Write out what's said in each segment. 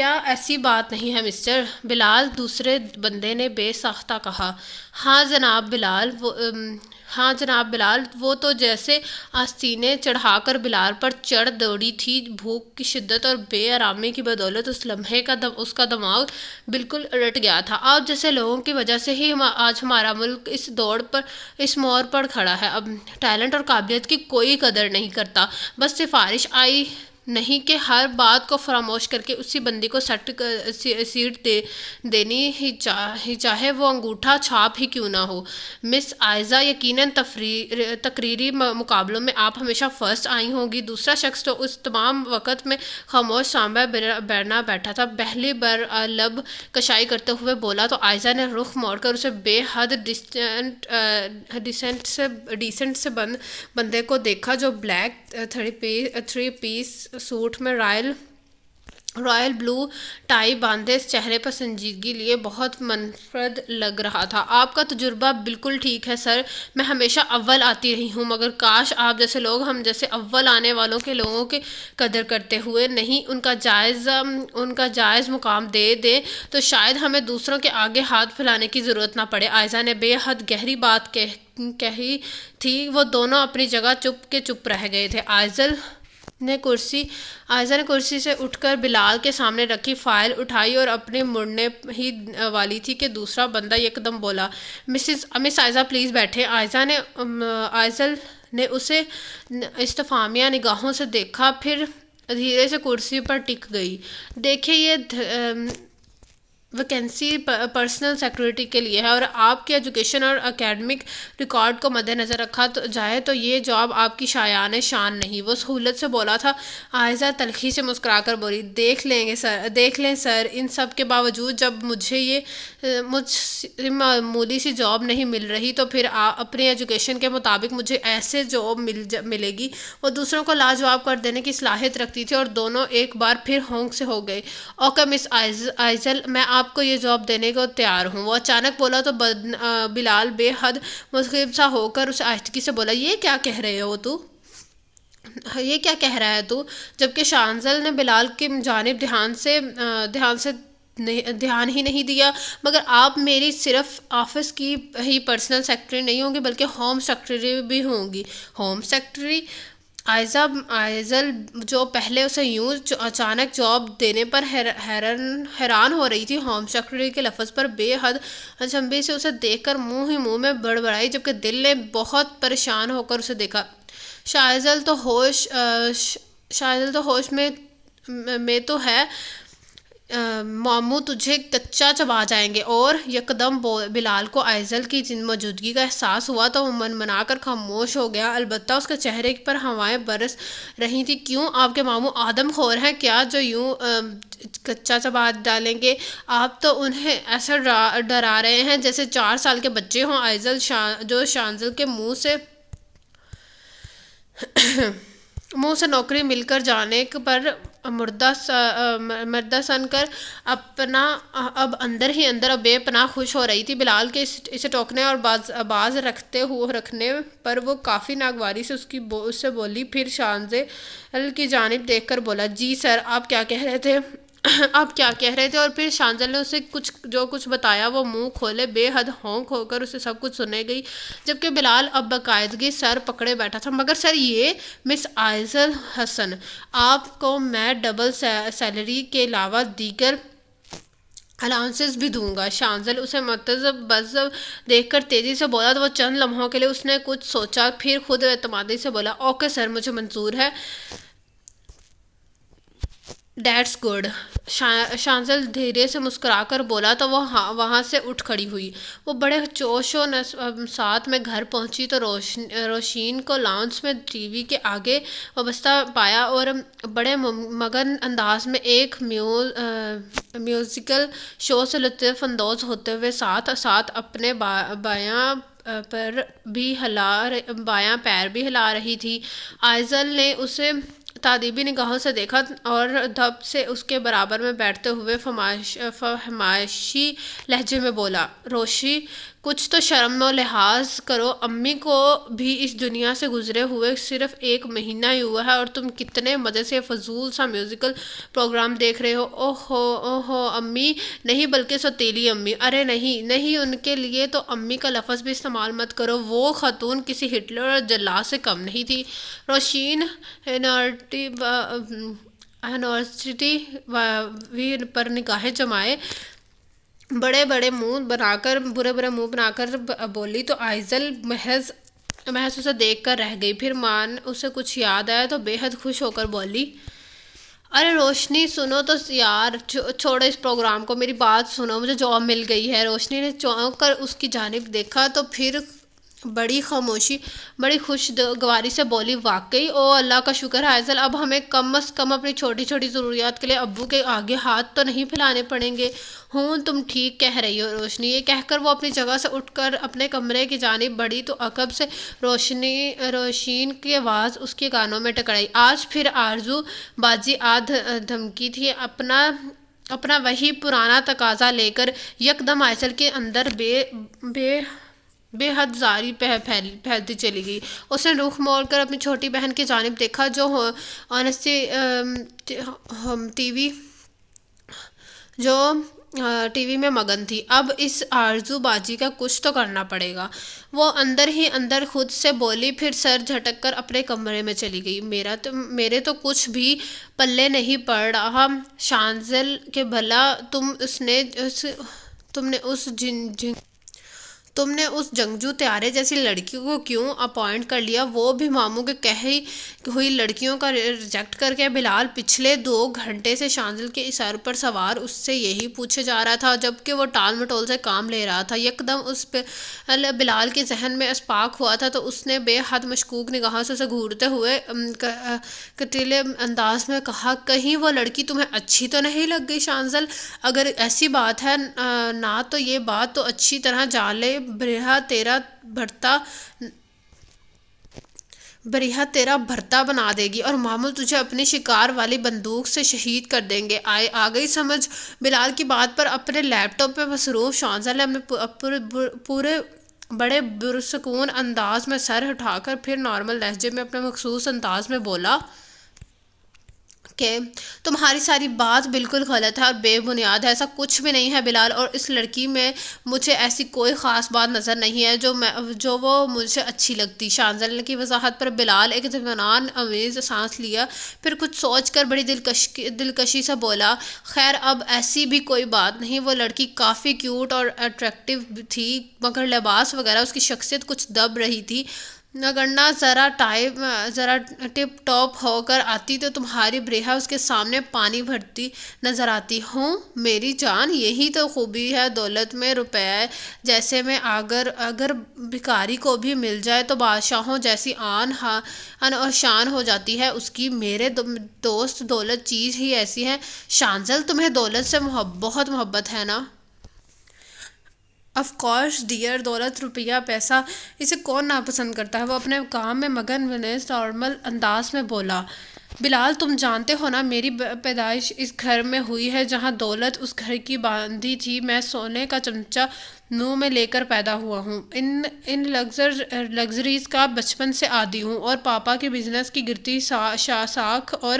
کیا ایسی بات نہیں ہے مسٹر بلال، دوسرے بندے نے بے ساختہ کہا۔ ہاں جناب بلال، وہ تو جیسے آستینے چڑھا کر بلال پر چڑھ دوڑی تھی۔ بھوک کی شدت اور بے آرامی کی بدولت اس لمحے اس کا دماغ بالکل الٹ گیا تھا۔ آپ جیسے لوگوں کی وجہ سے ہی آج ہمارا ملک اس موڑ پر کھڑا ہے۔ اب ٹیلنٹ اور قابلیت کی کوئی قدر نہیں کرتا۔ بس سفارش آئی نہیں کہ ہر بات کو فراموش کر کے اسی بندی کو سیٹ دینی ہی چاہے وہ انگوٹھا چھاپ ہی کیوں نہ ہو۔ مس آئزہ، یقیناً تقریری مقابلوں میں آپ ہمیشہ فرسٹ آئی ہوں گی۔ دوسرا شخص تو اس تمام وقت میں خاموش سانبہ بیرنا بیٹھا تھا۔ پہلی بار لب کشائی کرتے ہوئے بولا تو آئزہ نے رخ موڑ کر اسے بے حد ڈیسنٹ سے بندے کو دیکھا جو بلیک 3 پیس سوٹ میں رائل بلو ٹائی باندھے چہرے پر سنجیدگی لیے بہت منفرد لگ رہا تھا۔ آپ کا تجربہ بالکل ٹھیک ہے سر، میں ہمیشہ اول آتی رہی ہوں، مگر کاش آپ جیسے لوگ ہم جیسے اول آنے والوں کے لوگوں کی قدر کرتے ہوئے نہیں ان کا جائز مقام دے دیں تو شاید ہمیں دوسروں کے آگے ہاتھ پھیلانے کی ضرورت نہ پڑے۔ آئزہ نے بے حد گہری بات کہی تھی۔ وہ دونوں اپنی جگہ چپ رہ گئے تھے۔ آئزہ نے کرسی سے اٹھ کر بلال کے سامنے رکھی فائل اٹھائی اور اپنی مڑنے ہی والی تھی کہ دوسرا بندہ یکدم بولا، مس آئزہ پلیز بیٹھیں۔ آئزہ نے اسے استفہامیہ نگاہوں سے دیکھا، پھر دھیرے سے کرسی پر ٹک گئی۔ دیکھیں، یہ ویکینسی پرسنل سیکرٹری کے لیے ہے اور آپ کے ایجوکیشن اور اکیڈمک ریکارڈ کو مد نظر رکھا جائے تو یہ جاب آپ کی شایان شان نہیں، وہ سہولت سے بولا تھا۔ آئزہ تلخی سے مسکرا کر بولی، دیکھ لیں سر، ان سب کے باوجود جب مجھے معمولی سی جاب نہیں مل رہی تو پھر اپنی ایجوکیشن کے مطابق مجھے ایسے جاب ملے گی۔ وہ دوسروں کو لاجواب کر دینے کی صلاحیت رکھتی تھی اور دونوں ایک بار پھر ہونک سے ہو گئے۔ اوکے مس آئزل، میں آپ کو یہ جاب دینے کو تیار ہوں، وہ اچانک بولا تو بلال بے حد مضطرب سا ہو کر اسے آہستگی سے بولا، یہ کیا کہہ رہا ہے تو؟ جبکہ شانزل نے بلال کی جانب دھیان ہی نہیں دیا، مگر آپ میری صرف آفس کی ہی پرسنل سیکرٹری نہیں ہوں گی بلکہ ہوم سیکرٹری بھی ہوں گی۔ Home secretary? آئزل جو پہلے اسے یوں اچانک جاب دینے پر حیران ہو رہی تھی، ہوم سیکرٹری کے لفظ پر بے حد اچنبھے سے اسے دیکھ کر منہ ہی منہ میں بڑبڑائی، جبکہ دل نے بہت پریشان ہو کر اسے دیکھا۔ شائزل تو ہوش میں تو ہے، ماموں تجھے کچا چبا جائیں گے۔ اور یکدم بلال کو آئزل کی موجودگی کا احساس ہوا تو وہ منمنا کر خاموش ہو گیا، البتہ اس کے چہرے پر ہوائیں برس رہی تھیں۔ کیوں، آپ کے ماموں آدم خور ہیں کیا جو یوں کچا چبا ڈالیں گے؟ آپ تو انہیں ایسا ڈرا رہے ہیں جیسے 4 سال کے بچے ہوں۔ آئزل جو شانزل کے منہ سے نوکری مل کر جانے پر مردہ سن کر اب اندر ہی اندر بے پناہ خوش ہو رہی تھی، بلال کے اسے ٹوکنے اور باز رکھنے پر وہ کافی ناگواری سے اس سے بولی، پھر شانزل کی جانب دیکھ کر بولا، جی سر، آپ کیا کہہ رہے تھے؟ اور پھر شانزل نے اسے جو کچھ بتایا وہ منہ کھولے بے حد ہونک ہو کر اسے سب کچھ سنے گئی، جبکہ بلال اب باقاعدگی سر پکڑے بیٹھا تھا۔ مگر سر، یہ مس آئزل حسن، آپ کو میں ڈبل سیلری کے علاوہ دیگر الاؤنسز بھی دوں گا۔ شانزل اسے متذبذب دیکھ کر تیزی سے بولا تو وہ چند لمحوں کے لیے اس نے کچھ سوچا، پھر خود اعتمادی سے بولا، اوکے سر، مجھے منظور ہے۔ That's good. شانزل دھیرے سے مسکرا کر بولا تو وہ وہاں سے اٹھ کھڑی ہوئی۔ وہ بڑے جوش و ساتھ میں گھر پہنچی تو روشین کو لاؤنج میں ٹی وی کے آگے وابستہ پایا اور بڑے مگن انداز میں ایک میوزیکل شو سے لطف اندوز ہوتے ہوئے ساتھ اپنے بایاں پیر بھی ہلا رہی تھی۔ آئزل نے اسے تعجبی نگاہوں سے دیکھا اور دھپ سے اس کے برابر میں بیٹھتے ہوئے فحاشی لہجے میں بولا، روشی کچھ تو شرم و لحاظ کرو، امی کو بھی اس دنیا سے گزرے ہوئے صرف 1 مہینہ ہی ہوا ہے اور تم کتنے مزے سے فضول سا میوزیکل پروگرام دیکھ رہے ہو۔ اوہو امی نہیں، بلکہ سوتیلی امی۔ ارے نہیں نہیں، ان کے لیے تو امی کا لفظ بھی استعمال مت کرو، وہ خاتون کسی ہٹلر اور جلاد سے کم نہیں تھی۔ روشین یونیورسٹی پر نگاہیں جمائے بڑے برے منہ بنا کر بولی تو آئزل محض اسے دیکھ کر رہ گئی۔ پھر مان اسے کچھ یاد آیا تو بے حد خوش ہو کر بولی، ارے روشنی سنو تو یار، چھوڑو اس پروگرام کو، میری بات سنو، مجھے جاب مل گئی ہے۔ روشنی نے چونک کر اس کی جانب دیکھا تو پھر بڑی خوشگواری سے بولی، واقعی؟ او اللہ کا شکر ہے آئزل، اب ہمیں کم از کم اپنی چھوٹی چھوٹی ضروریات کے لیے ابو کے آگے ہاتھ تو نہیں پھیلانے پڑیں گے۔ ہوں تم ٹھیک کہہ رہی ہو روشنی۔ یہ کہہ کر وہ اپنی جگہ سے اٹھ کر اپنے کمرے کی جانب بڑھی تو عقب سے روشین کی آواز اس کے کانوں میں ٹکرائی۔ آج پھر آرزو باجی دھمکی تھی، اپنا وہی پرانا تقاضا لے کر یکدم آئزل کے اندر بے حد زاری پھیلتی چلی گئی۔ اس نے رخ موڑ کر اپنی چھوٹی بہن کی جانب دیکھا جو ٹی وی میں مگن تھی۔ اب اس آرزو باجی کا کچھ تو کرنا پڑے گا، وہ اندر ہی اندر خود سے بولی، پھر سر جھٹک کر اپنے کمرے میں چلی گئی۔ میرے تو کچھ بھی پلے نہیں پڑ رہا شانزل کہ بھلا تم نے اس جنگجو طیارے جیسی لڑکی کو کیوں اپوائنٹ کر لیا، وہ بھی ماموں کے کہی ہوئی لڑکیوں کا ریجیکٹ کر کے؟ بلال پچھلے 2 گھنٹے سے شانزل کے سر پر سوار اس سے یہی پوچھے جا رہا تھا، جبکہ وہ ٹال مٹول سے کام لے رہا تھا۔ یکدم اس بلال کے ذہن میں اسپاک ہوا تھا تو اس نے بے حد مشکوک نگاہوں سے اسے گھورتے ہوئے کٹیلے انداز میں کہا، کہیں وہ لڑکی تمہیں اچھی تو نہیں لگ گئی شانزل؟ اگر ایسی بات ہے نا تو یہ بات تو اچھی طرح جان لے، بریہا تیرا بھرتا بنا دے گی اور ماموں تجھے اپنی شکار والی بندوق سے شہید کر دیں گے۔ آ گئی سمجھ؟ بلال کی بات پر اپنے لیپ ٹاپ پہ مصروف شانزل نے بڑے پرسکون انداز میں سر اٹھا کر پھر نارمل لہجے میں اپنے مخصوص انداز میں بولا کہ تمہاری ساری بات بالکل غلط ہے اور بے بنیاد ہے، ایسا کچھ بھی نہیں ہے بلال، اور اس لڑکی میں مجھے ایسی کوئی خاص بات نظر نہیں ہے جو وہ مجھے اچھی لگتی۔ شانزل کی وضاحت پر بلال ایک اطمینان آمیز سانس لیا، پھر کچھ سوچ کر بڑی دلکشی سے بولا، خیر اب ایسی بھی کوئی بات نہیں، وہ لڑکی کافی کیوٹ اور اٹریکٹیو تھی، مگر لباس وغیرہ اس کی شخصیت کچھ دب رہی تھی، نگرنا ذرا ٹپ ٹاپ ہو کر آتی تو تمہاری بریہا اس کے سامنے پانی بھرتی نظر آتی۔ ہوں میری جان، یہی تو خوبی ہے دولت میں، روپے جیسے میں اگر بھکاری کو بھی مل جائے تو بادشاہوں جیسی آن اور شان ہو جاتی ہے اس کی۔ میرے دوست دولت چیز ہی ایسی ہے۔ شانزل تمہیں دولت سے بہت محبت ہے نا؟ آف کورس ڈیئر، دولت، روپیہ، پیسہ، اسے کون ناپسند کرتا ہے؟ وہ اپنے کام میں مگن نارمل انداز میں بولا۔ بلال تم جانتے ہو نا، میری پیدائش اس گھر میں ہوئی ہے جہاں دولت اس گھر کی باندھی تھی، میں سونے کا چمچہ منہ میں لے کر پیدا ہوا ہوں، ان لگژریز کا بچپن سے عادی ہوں، اور پاپا کے بزنس کی گرتی ساکھ اور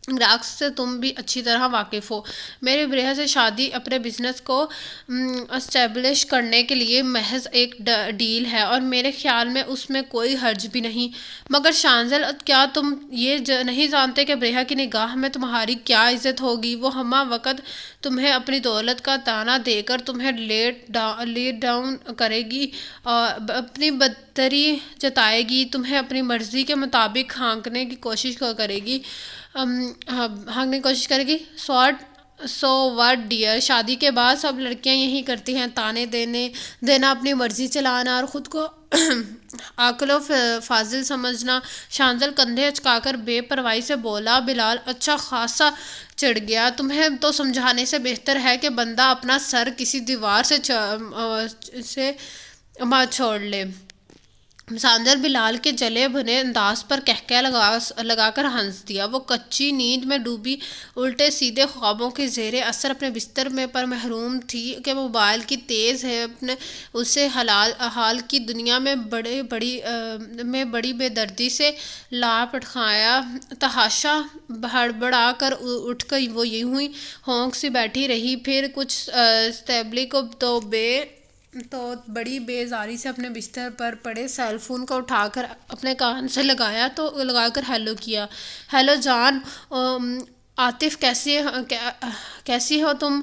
گراہک سے تم بھی اچھی طرح واقف ہو۔ میری بریہا سے شادی اپنے بزنس کو اسٹیبلش کرنے کے لیے محض ایک ڈیل ہے اور میرے خیال میں اس میں کوئی حرج بھی نہیں۔ مگر شانزل، کیا تم یہ نہیں جانتے کہ بریہا کی نگاہ میں تمہاری کیا عزت ہوگی؟ وہ ہمہ وقت تمہیں اپنی دولت کا تانا دے کر تمہیں لیٹ ڈاؤن کرے گی، اپنی برتری جتائے گی، تمہیں اپنی مرضی کے مطابق ہانکنے کی کوشش کرے گی۔ سو واٹ ڈیئر، شادی کے بعد سب لڑکیاں یہی کرتی ہیں، تانے دینا، اپنی مرضی چلانا اور خود کو عاقل و فاضل سمجھنا۔ شانزل کندھے اچکا کر بے پرواہی سے بولا۔ بلال اچھا خاصا چڑھ گیا، تمہیں تو سمجھانے سے بہتر ہے کہ بندہ اپنا سر کسی دیوار سے چھوڑ لے۔ ساندر بلال کے جلے بھنے انداز پر کہکہ لگا کر ہنس دیا۔ وہ کچی نیند میں ڈوبی الٹے سیدھے خوابوں کے زیر اثر اپنے بستر میں پر محروم تھی کہ موبائل کی تیز ہے اسے حال کی دنیا میں بڑی بے دردی سے لاپٹخایا تحاشا۔ ہڑبڑا کر اٹھ کر وہ یوں ہی ہونک سی بیٹھی رہی، پھر کچھ استبلی کو تو بڑی بے زاری سے اپنے بستر پر پڑے سیل فون کو اٹھا کر اپنے کان سے لگا کر ہیلو کیا۔ ہیلو جان، عاطف کیسی ہو تم؟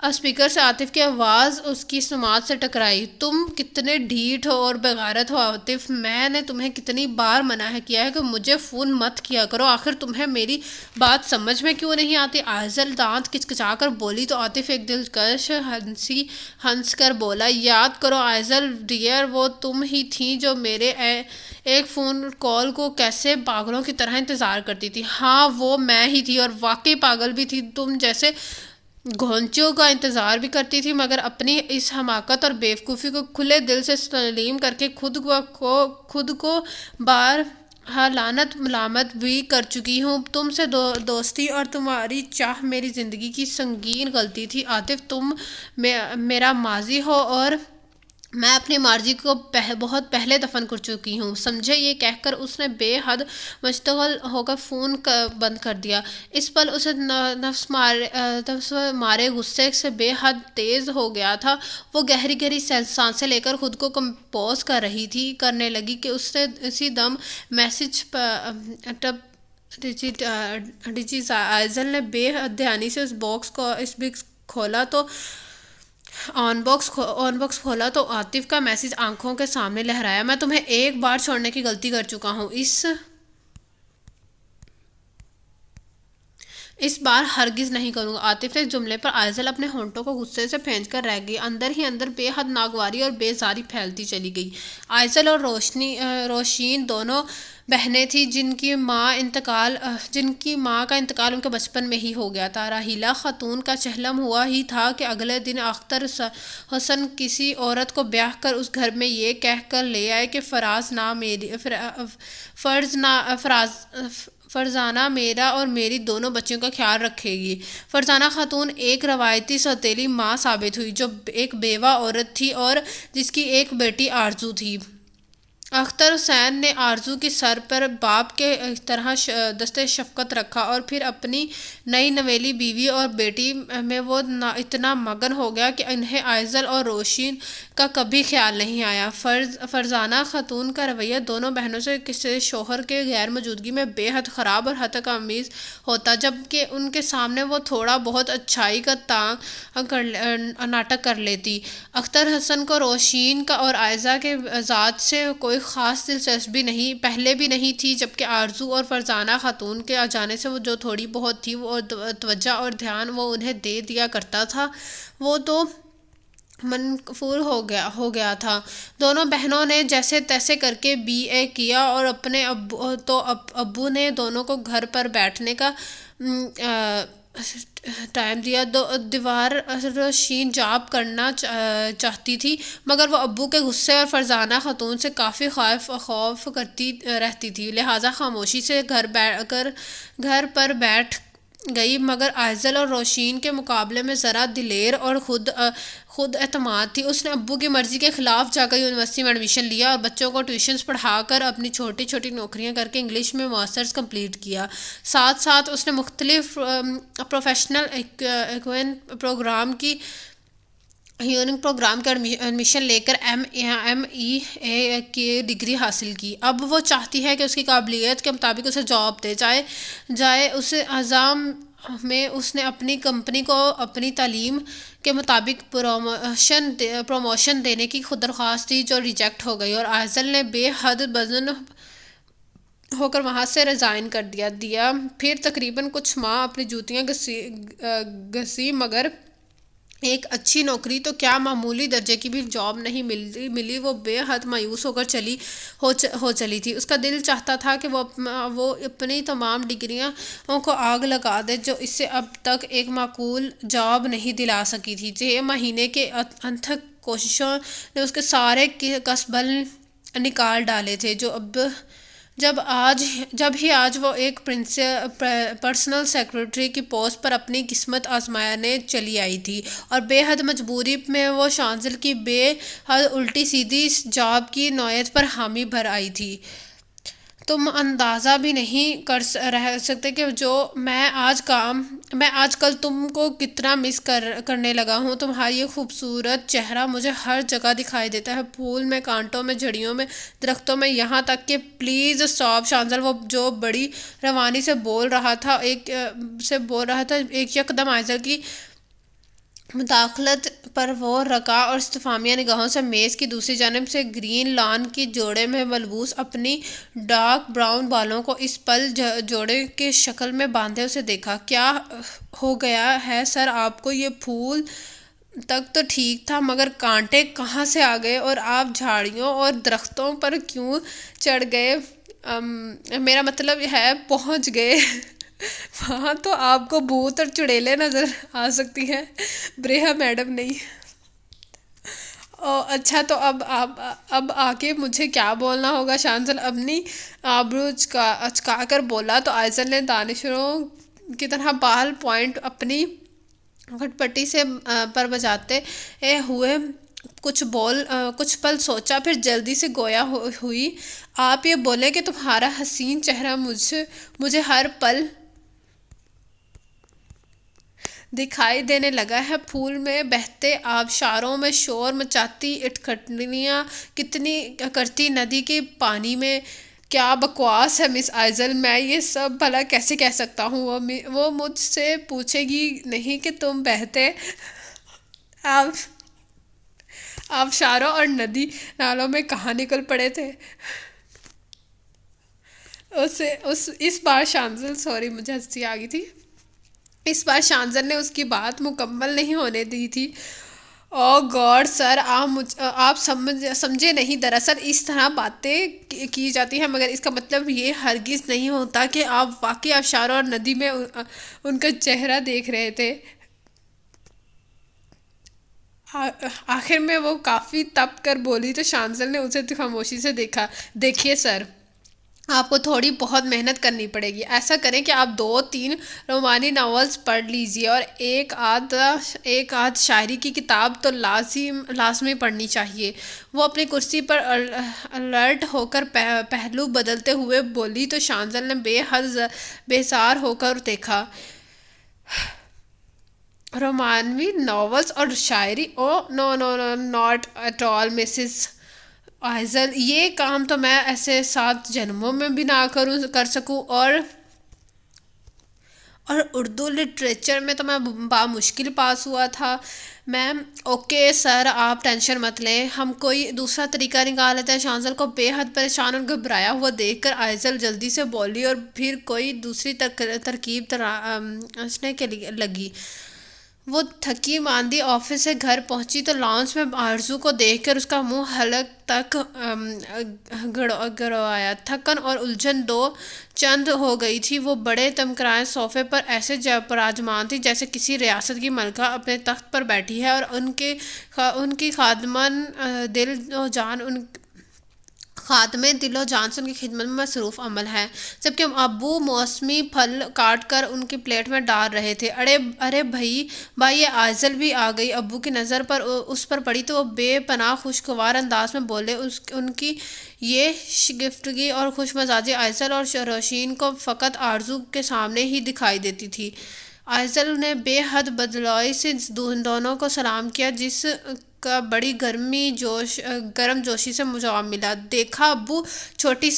اسپیکر سے عاطف کی آواز اس کی سماعت سے ٹکرائی۔ تم کتنے ڈھیٹ ہو اور بےغیرت ہو عاطف، میں نے تمہیں کتنی بار منع کیا ہے کہ مجھے فون مت کیا کرو، آخر تمہیں میری بات سمجھ میں کیوں نہیں آتی؟ آئزل دانت کچکچا کر بولی تو عاطف ایک دلکش ہنس کر بولا، یاد کرو آئزل ڈیئر، وہ تم ہی تھیں جو میرے ایک فون کال کو کیسے پاگلوں کی طرح انتظار کرتی تھی۔ ہاں وہ میں ہی تھی، اور واقعی پاگل بھی تھی، تم جیسے گھونچیوں کا انتظار بھی کرتی تھی، مگر اپنی اس حماقت اور بیوقوفی کو کھلے دل سے تسلیم کر کے خود کو بار لعنت ملامت بھی کر چکی ہوں۔ تم سے دوستی اور تمہاری چاہ میری زندگی کی سنگین غلطی تھی عاطف، تم میرا ماضی ہو اور میں اپنی ماضی کو بہت پہلے دفن کر چکی ہوں، سمجھے؟ یہ کہہ کر اس نے بے حد مشتعل ہو کر فون بند کر دیا۔ اس پل اسے نفس مارے غصے سے بے حد تیز ہو گیا تھا۔ وہ گہری سانسیں لے کر خود کو کمپوز کرنے لگی کہ اس نے اسی دم میسج ڈیجیٹائزر نے بے حد دھیانی سے اس بکس کھولا تو آن باکس کھولا تو عاطف کا میسج آنکھوں کے سامنے لہرایا۔ میں تمہیں ایک بار چھوڑنے کی غلطی کر چکا ہوں، اس بار ہرگز نہیں کروں گا۔ عاطف کے جملے پر آئزل اپنے ہونٹوں کو غصے سے پھینچ کر رہ گئی، اندر ہی اندر بے حد ناگواری اور بیزاری پھیلتی چلی گئی۔ آئزل اور روشین دونوں بہنیں تھیں جن کی ماں کا انتقال ان کے بچپن میں ہی ہو گیا تھا۔ راحیلہ خاتون کا چہلم ہوا ہی تھا کہ اگلے دن اختر حسن کسی عورت کو بیاہ کر اس گھر میں یہ کہہ کر لے آئے کہ فرزانہ میرا اور میری دونوں بچیوں کا خیال رکھے گی۔ فرزانہ خاتون ایک روایتی سوتیلی ماں ثابت ہوئی جو ایک بیوہ عورت تھی اور جس کی ایک بیٹی آرزو تھی۔ اختر حسین نے آرزو کی سر پر باپ کے طرح دست شفقت رکھا اور پھر اپنی نئی نویلی بیوی اور بیٹی میں وہ اتنا مگن ہو گیا کہ انہیں آئزل اور روشین کا کبھی خیال نہیں آیا۔ فرزانہ خاتون کا رویہ دونوں بہنوں سے کسی شوہر کے غیر موجودگی میں بے حد خراب اور حد آمیز ہوتا، جبکہ ان کے سامنے وہ تھوڑا بہت اچھائی کا ناٹک کر لیتی۔ اختر حسن کو روشین کا اور عائزہ کے ذات سے کوئی خاص دلچسپی پہلے بھی نہیں تھی، جبکہ آرزو اور فرزانہ خاتون کے جانے سے وہ جو تھوڑی بہت تھی وہ توجہ اور دھیان وہ انہیں دے دیا کرتا تھا وہ تو منفور ہو گیا تھا۔ دونوں بہنوں نے جیسے تیسے کر کے BA کیا اور اپنے ابو نے دونوں کو گھر پر بیٹھنے کا ٹائم دیا۔ دیوار روشین جاب کرنا چاہتی تھی، مگر وہ ابو کے غصے اور فرزانہ خاتون سے کافی خوف کرتی رہتی تھی، لہٰذا خاموشی سے گھر پر بیٹھ گئی، مگر آئزل اور روشین کے مقابلے میں ذرا دلیر اور خود اعتماد تھی۔ اس نے ابو کی مرضی کے خلاف جا کر یونیورسٹی میں ایڈمیشن لیا اور بچوں کو ٹیوشنز پڑھا کر اپنی چھوٹی نوکریاں کر کے انگلش میں ماسٹرز کمپلیٹ کیا۔ ساتھ اس نے مختلف پروفیشنل پروگرام کی ایڈمیشن لے کر ME کی ڈگری حاصل کی۔ اب وہ چاہتی ہے کہ اس کی قابلیت کے مطابق اسے جاب دے جائے۔ اس عزم میں اس نے اپنی کمپنی کو اپنی تعلیم کے مطابق پروموشن دینے کی درخواست دی جو ریجیکٹ ہو گئی، اور آئزل نے بے حد بزن ہو کر وہاں سے ریزائن کر دیا۔ پھر تقریباً کچھ ماہ اپنی جوتیاں گھسی، مگر ایک اچھی نوکری تو کیا معمولی درجے کی بھی جاب نہیں ملی۔ وہ بے حد مایوس ہو کر چلی تھی۔ اس کا دل چاہتا تھا کہ وہ اپنی تمام ڈگریوں کو آگ لگا دے جو اسے اب تک ایک معقول جاب نہیں دلا سکی تھی۔ 6 مہینے کے انتھک کوششوں نے اس کے سارے کسب نکال ڈالے تھے، جب ہی آج وہ ایک پرسنل سیکرٹری کی پوسٹ پر اپنی قسمت آزمانے چلی آئی تھی، اور بے حد مجبوری میں وہ شانزل کی بے حد الٹی سیدھی اس جاب کی نوعیت پر حامی بھر آئی تھی۔ تم اندازہ بھی نہیں رہ سکتے کہ میں آج کل تم کو کتنا مس کرنے لگا ہوں۔ تمہاری یہ خوبصورت چہرہ مجھے ہر جگہ دکھائی دیتا ہے، پھول میں، کانٹوں میں، جھڑیوں میں، درختوں میں، یہاں تک کہ پلیز اسٹاپ شانزل، وہ جو بڑی روانی سے بول رہا تھا، ایک یکدم آئزل کی مداخلت پر وہ رکا اور استفہامیہ نگاہوں سے میز کی دوسری جانب سے گرین لان کی جوڑے میں ملبوس اپنی ڈارک براؤن بالوں کو اس پل جوڑے کی شکل میں باندھے اسے دیکھا۔ کیا ہو گیا ہے سر آپ کو؟ یہ پھول تک تو ٹھیک تھا، مگر کانٹے کہاں سے آ گئے، اور آپ جھاڑیوں اور درختوں پر کیوں چڑھ گئے؟ میرا مطلب ہے پہنچ گئے۔ وہاں تو آپ کو بھوت اور چڑیلیں نظر آ سکتی ہیں، بریہا میڈم نہیں۔ اچھا تو اب آگے مجھے کیا بولنا ہوگا؟ شانزل اپنی آبرو اچکا کر بولا تو آئزل نے دانشوروں کی طرح بال پوائنٹ اپنی گھٹ پٹی سے پر بجاتے ہوئے کچھ پل سوچا، پھر جلدی سے گویا ہوئی، آپ یہ بولیں کہ تمہارا حسین چہرہ مجھے ہر پل دکھائی دینے لگا ہے، پھول میں بہتے آبشاروں میں شور مچاتی اٹکھٹیاں کتنی کرتی ندی کے پانی میں۔ کیا بکواس ہے مس آئزل، میں یہ سب بھلا کیسے کہہ سکتا ہوں؟ وہ مجھ سے پوچھے گی نہیں کہ تم بہتے آبشاروں اور ندی نالوں میں کہاں نکل پڑے تھے؟ اس بار مجھے ہنسی آ گئی تھی۔ اس بار شانزل نے اس کی بات مکمل نہیں ہونے دی تھی۔ او گاڈ سر، آپ سمجھے نہیں، دراصل اس طرح باتیں کی جاتی ہیں، مگر اس کا مطلب یہ ہرگز نہیں ہوتا کہ آپ واقعی آبشاروں اور ندی میں ان کا چہرہ دیکھ رہے تھے۔ آخر میں وہ کافی تپ کر بولی تو شانزل نے اسے خاموشی سے دیکھا۔ دیکھیے سر، آپ کو تھوڑی بہت محنت کرنی پڑے گی۔ ایسا کریں کہ آپ 2-3 رومانی ناولز پڑھ لیجئے، اور ایک آدھ شاعری کی کتاب تو لازمی پڑھنی چاہیے۔ وہ اپنی کرسی پر الرٹ ہو کر پہلو بدلتے ہوئے بولی تو شانزل نے بے حد بیزار ہو کر دیکھا۔ رومانوی ناولز اور شاعری؟ او نو نو نو، not at all Mrs Aizal, یہ کام تو میں ایسے 7 جنموں میں بھی نہ کر سکوں، اور اردو لٹریچر میں تو میں بامشکل پاس ہوا تھا۔ میم اوکے سر، آپ ٹینشن مت لیں، ہم کوئی دوسرا طریقہ نکال لیتے ہیں۔ شانزل کو بے حد پریشان اور گھبرایا ہوا دیکھ کر آئزل جلدی سے بولی، اور پھر کوئی دوسری ترکیب تراشنے کے لگی۔ وہ تھکی ماندی آفس سے گھر پہنچی تو لانچ میں آرزو کو دیکھ کر اس کا منہ حلق تک گڑگڑایا، تھکن اور الجھن دو چند ہو گئی تھی۔ وہ بڑے چمکرائے صوفے پر ایسے براجمان تھی جیسے کسی ریاست کی ملکہ اپنے تخت پر بیٹھی ہے، اور ان کی خادمن خادمیں دل و جان سے ان کی خدمت میں مصروف عمل ہیں، جبکہ ابو موسمی پھل کاٹ کر ان کی پلیٹ میں ڈال رہے تھے۔ ارے بھائی یہ آئزل بھی آ گئی۔ ابو کی نظر اس پر پڑی تو وہ بے پناہ خوشگوار انداز میں بولے۔ ان کی یہ شگفتگی اور خوش مزاجی آئزل اور روشین کو فقط آرزو کے سامنے ہی دکھائی دیتی تھی۔ آئزل نے بے حد بدلوائی سے دونوں کو سلام کیا، جس کا بڑی گرم جوشی سے جواب ملا۔ دیکھا ابو، چھوٹی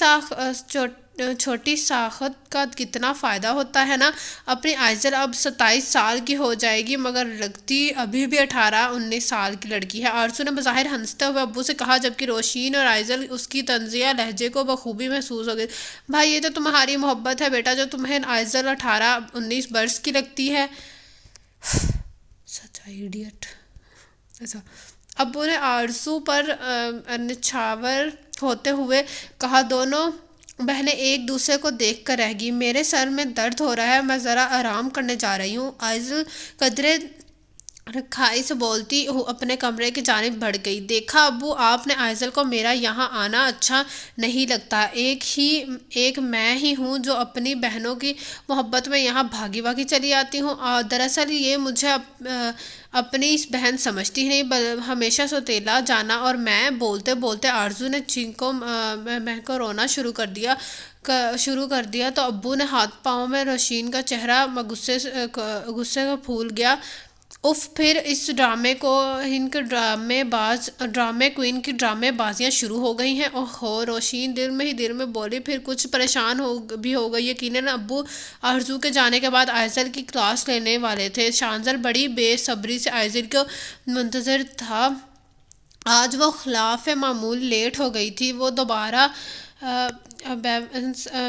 ساخت کا کتنا فائدہ ہوتا ہے نا۔ اپنی آئزل اب 27 سال کی ہو جائے گی، مگر لگتی ابھی بھی 18-19 سال کی لڑکی ہے، آرزو نے بظاہر ہنستے ہوئے ابو سے کہا، جبکہ روشین اور آئزل اس کی طنزیہ لہجے کو بخوبی محسوس ہو گئی۔ بھائی یہ تو تمہاری محبت ہے بیٹا، جو تمہیں آئزل 18-19 برس کی لگتی ہے۔ سچا ایڈیٹ۔ ابو نے آرزو پر نچھاور ہوتے ہوئے کہا، دونوں بہنیں ایک دوسرے کو دیکھ کر رہ گئیں۔ میرے سر میں درد ہو رہا ہے، میں ذرا آرام کرنے جا رہی ہوں۔ آئزل قدرے رکھائی سے بولتی ہوں اپنے کمرے کی جانب بڑھ گئی۔ دیکھا ابو، آپ نے آئزل کو میرا یہاں آنا اچھا نہیں لگتا، ایک میں ہی ہوں جو اپنی بہنوں کی محبت میں یہاں بھاگی بھاگی چلی آتی ہوں۔ دراصل یہ مجھے اپنی اس بہن سمجھتی ہی نہیں، ہمیشہ سوتیلا جانا۔ اور میں بولتے بولتے آرزو نے چینکوں کو رونا شروع کر دیا تو ابو نے ہاتھ پاؤں میں روشین کا چہرہ غصے کا پھول گیا۔ اف، پھر اس ڈرامے کوئین کی ڈرامے بازیاں شروع ہو گئی ہیں۔ اوہو، روشین دل میں بولی، پھر کچھ پریشان بھی ہو گئی۔ یقیناً ابو آرزو کے جانے کے بعد آئزل کی کلاس لینے والے تھے۔ شانزل بڑی بے صبری سے آئزل کو منتظر تھا۔ آج وہ خلاف معمول لیٹ ہو گئی تھی۔ وہ دوبارہ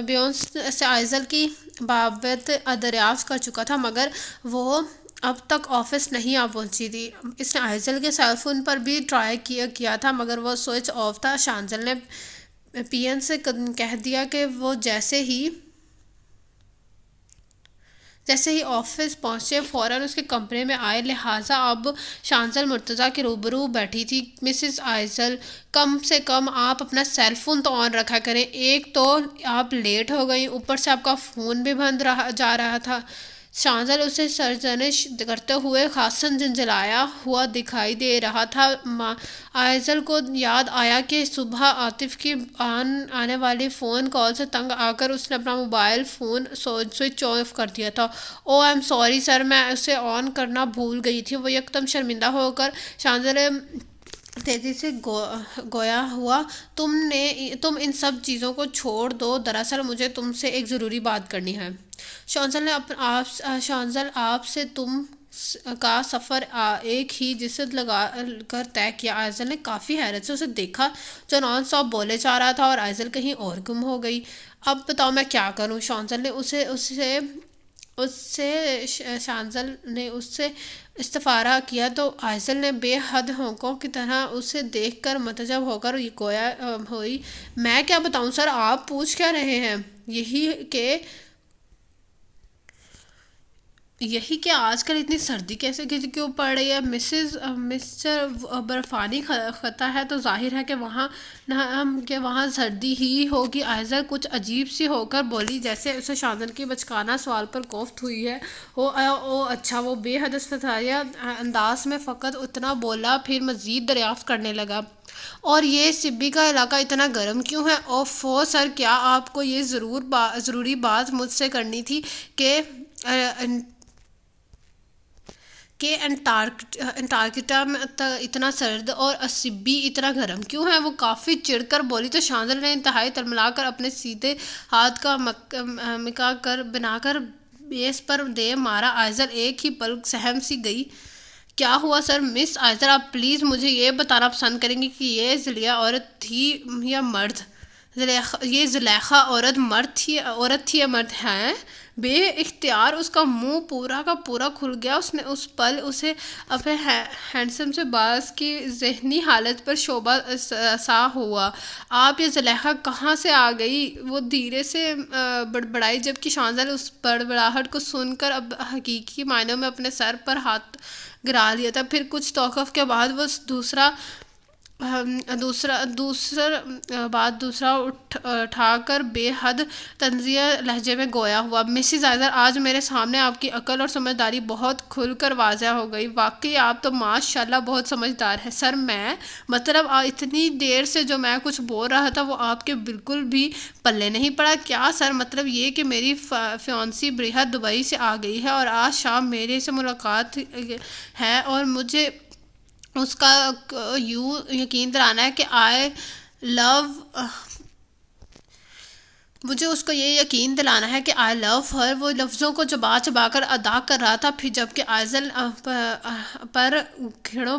بیونس سے آئزل کی بابت دریافت کر چکا تھا، مگر وہ اب تک آفس نہیں آ پہنچی تھی۔ اس نے آئزل کے سیل فون پر بھی ٹرائی کیا تھا، مگر وہ سوئچ آف تھا۔ شانزل نے پی این سے کہہ دیا کہ وہ جیسے ہی آفس پہنچے فوراً اس کے کمرے میں آئے، لہٰذا اب شانزل مرتضیٰ کے روبرو بیٹھی تھی۔ مسز آئزل، کم سے کم آپ اپنا سیل فون تو آن رکھا کریں، ایک تو آپ لیٹ ہو گئی، اوپر سے آپ کا فون بھی بند جا رہا تھا۔ شانزل اسے سرزنش کرتے ہوئے خاصاً جھنجھلایا ہوا دکھائی دے رہا تھا۔ آئزل کو یاد آیا کہ صبح عاطف کی آنے والی فون کال سے تنگ آ کر اس نے اپنا موبائل فون سوئچ آف کر دیا تھا۔ او آئی ایم سوری سر، میں اسے آن کرنا بھول گئی تھی۔ وہ یکدم شرمندہ ہو کر شانزل تیزی سے گویا ہوا، تم ان سب چیزوں کو چھوڑ دو، دراصل مجھے تم سے ایک ضروری بات کرنی ہے۔ شانزل، آپ سے تم کا سفر ایک ہی جسد لگا کر طے کیا۔ آئزل نے کافی حیرت سے اسے دیکھا جو نان اسٹاپ بولے جا رہا تھا، اور آئزل کہیں اور گم ہو گئی۔ اب بتاؤ میں کیا کروں؟ شانزل نے اس سے استفارہ کیا تو آئزل نے بے حد ہونکوں کی طرح اسے دیکھ کر متعجب ہو کر گویا ہوئی، میں کیا بتاؤں سر، آپ پوچھ کیا رہے ہیں؟ یہی کہ آج کل اتنی سردی کیوں پڑ رہی ہے؟ مسٹر برفانی خطہ ہے تو ظاہر ہے کہ وہاں سردی ہی ہوگی۔ آئزل کچھ عجیب سی ہو کر بولی، جیسے اسے شانزل کی بچکانہ سوال پر کوفت ہوئی ہے۔ او اچھا، وہ بے حد استفساریہ انداز میں فقط اتنا بولا، پھر مزید دریافت کرنے لگا، اور یہ سبی کا علاقہ اتنا گرم کیوں ہے؟ اوفو سر، کیا آپ کو یہ ضروری بات مجھ سے کرنی تھی کہ انٹارکٹیکا میں اتنا سرد اور سبی اتنا گرم کیوں ہے؟ وہ کافی چڑھ کر بولی تو شانزل نے انتہائی تلملا کر اپنے سیدھے ہاتھ کا مکا بنا کر بیس پر دے مارا۔ آئزل ایک ہی پل سہم سی گئی۔ کیا ہوا سر؟ مس آئزل، آپ پلیز مجھے یہ بتانا پسند کریں گے کہ یہ زلیخا عورت تھی یا مرد؟ یہ زلیخا عورت تھی یا مرد ہے؟ بے اختیار اس کا منہ پورا کا پورا کھل گیا۔ اس نے اس پل اسے اپنے ہینڈسم سے باز کی ذہنی حالت پر شعبہ سا ہوا۔ آپ، یہ زلیخا کہاں سے آ گئی؟ وہ دھیرے سے بڑبڑائی، جبکہ شانزل اس بڑبڑاہٹ کو سن کر اب حقیقی معنوں میں اپنے سر پر ہاتھ گرا لیا تھا۔ پھر کچھ توقف کے بعد وہ دوسرا اٹھا کر بے حد طنزیہ لہجے میں گویا ہوا، مسز آئزل، آج میرے سامنے آپ کی عقل اور سمجھداری بہت کھل کر واضح ہو گئی۔ واقعی آپ تو ماشاءاللہ بہت سمجھدار ہیں سر۔ مطلب اتنی دیر سے جو میں کچھ بول رہا تھا وہ آپ کے بالکل بھی پلے نہیں پڑا کیا سر؟ مطلب یہ کہ میری فیانسی بریحت دبئی سے آ گئی ہے اور آج شام میرے سے ملاقات ہے، اور مجھے اس کا یوں یقین دلانا ہے کہ مجھے اس کو یہ یقین دلانا ہے کہ آئی لو ہر۔ وہ لفظوں کو چبا کر ادا کر رہا تھا، پھر جبکہ آئزل پر گھڑوں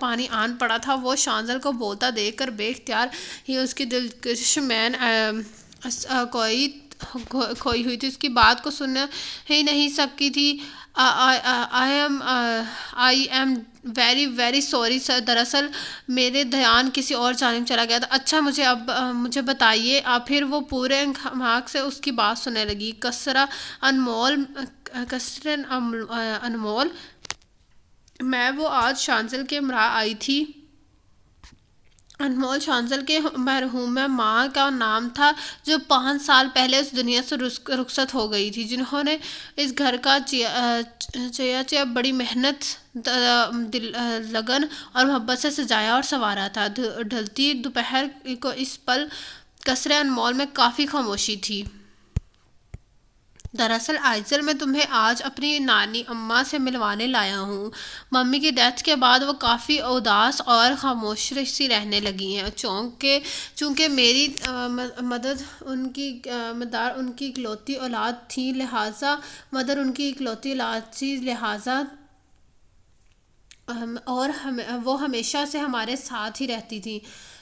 پانی آن پڑا تھا، وہ شانزل کو بولتا دیکھ کر بے اختیار ہی اس کی دلکش مین کھوئی ہوئی تھی، اس کی بات کو سن ہی نہیں سکی تھی۔ I am very very sorry sir, دراصل میرے دھیان کسی اور جانب چلا گیا تھا۔ اچھا، مجھے بتائیے۔ پھر وہ پورے انہماک سے اس کی بات سننے لگی۔ کثرت انمول میں وہ آج شانزل کے ہمراہ آئی تھی۔ انمول شانزل کے مرحوم ماں کا نام تھا، جو 5 سال پہلے اس دنیا سے رخصت ہو گئی تھی، جنہوں نے اس گھر کا چیا بڑی محنت، لگن اور محبت سے سجایا اور سنوارا تھا۔ ڈھلتی دوپہر کو اس پل قصر انمول میں کافی خاموشی تھی۔ دراصل آئزل، میں تمہیں آج اپنی نانی اماں سے ملوانے لایا ہوں۔ ممی کی ڈیتھ کے بعد وہ کافی اداس اور خاموش سی رہنے لگی ہیں۔ چونکہ میری مدر ان کی اکلوتی اولاد تھی، لہٰذا اور وہ ہمیشہ سے ہمارے ساتھ ہی رہتی تھی۔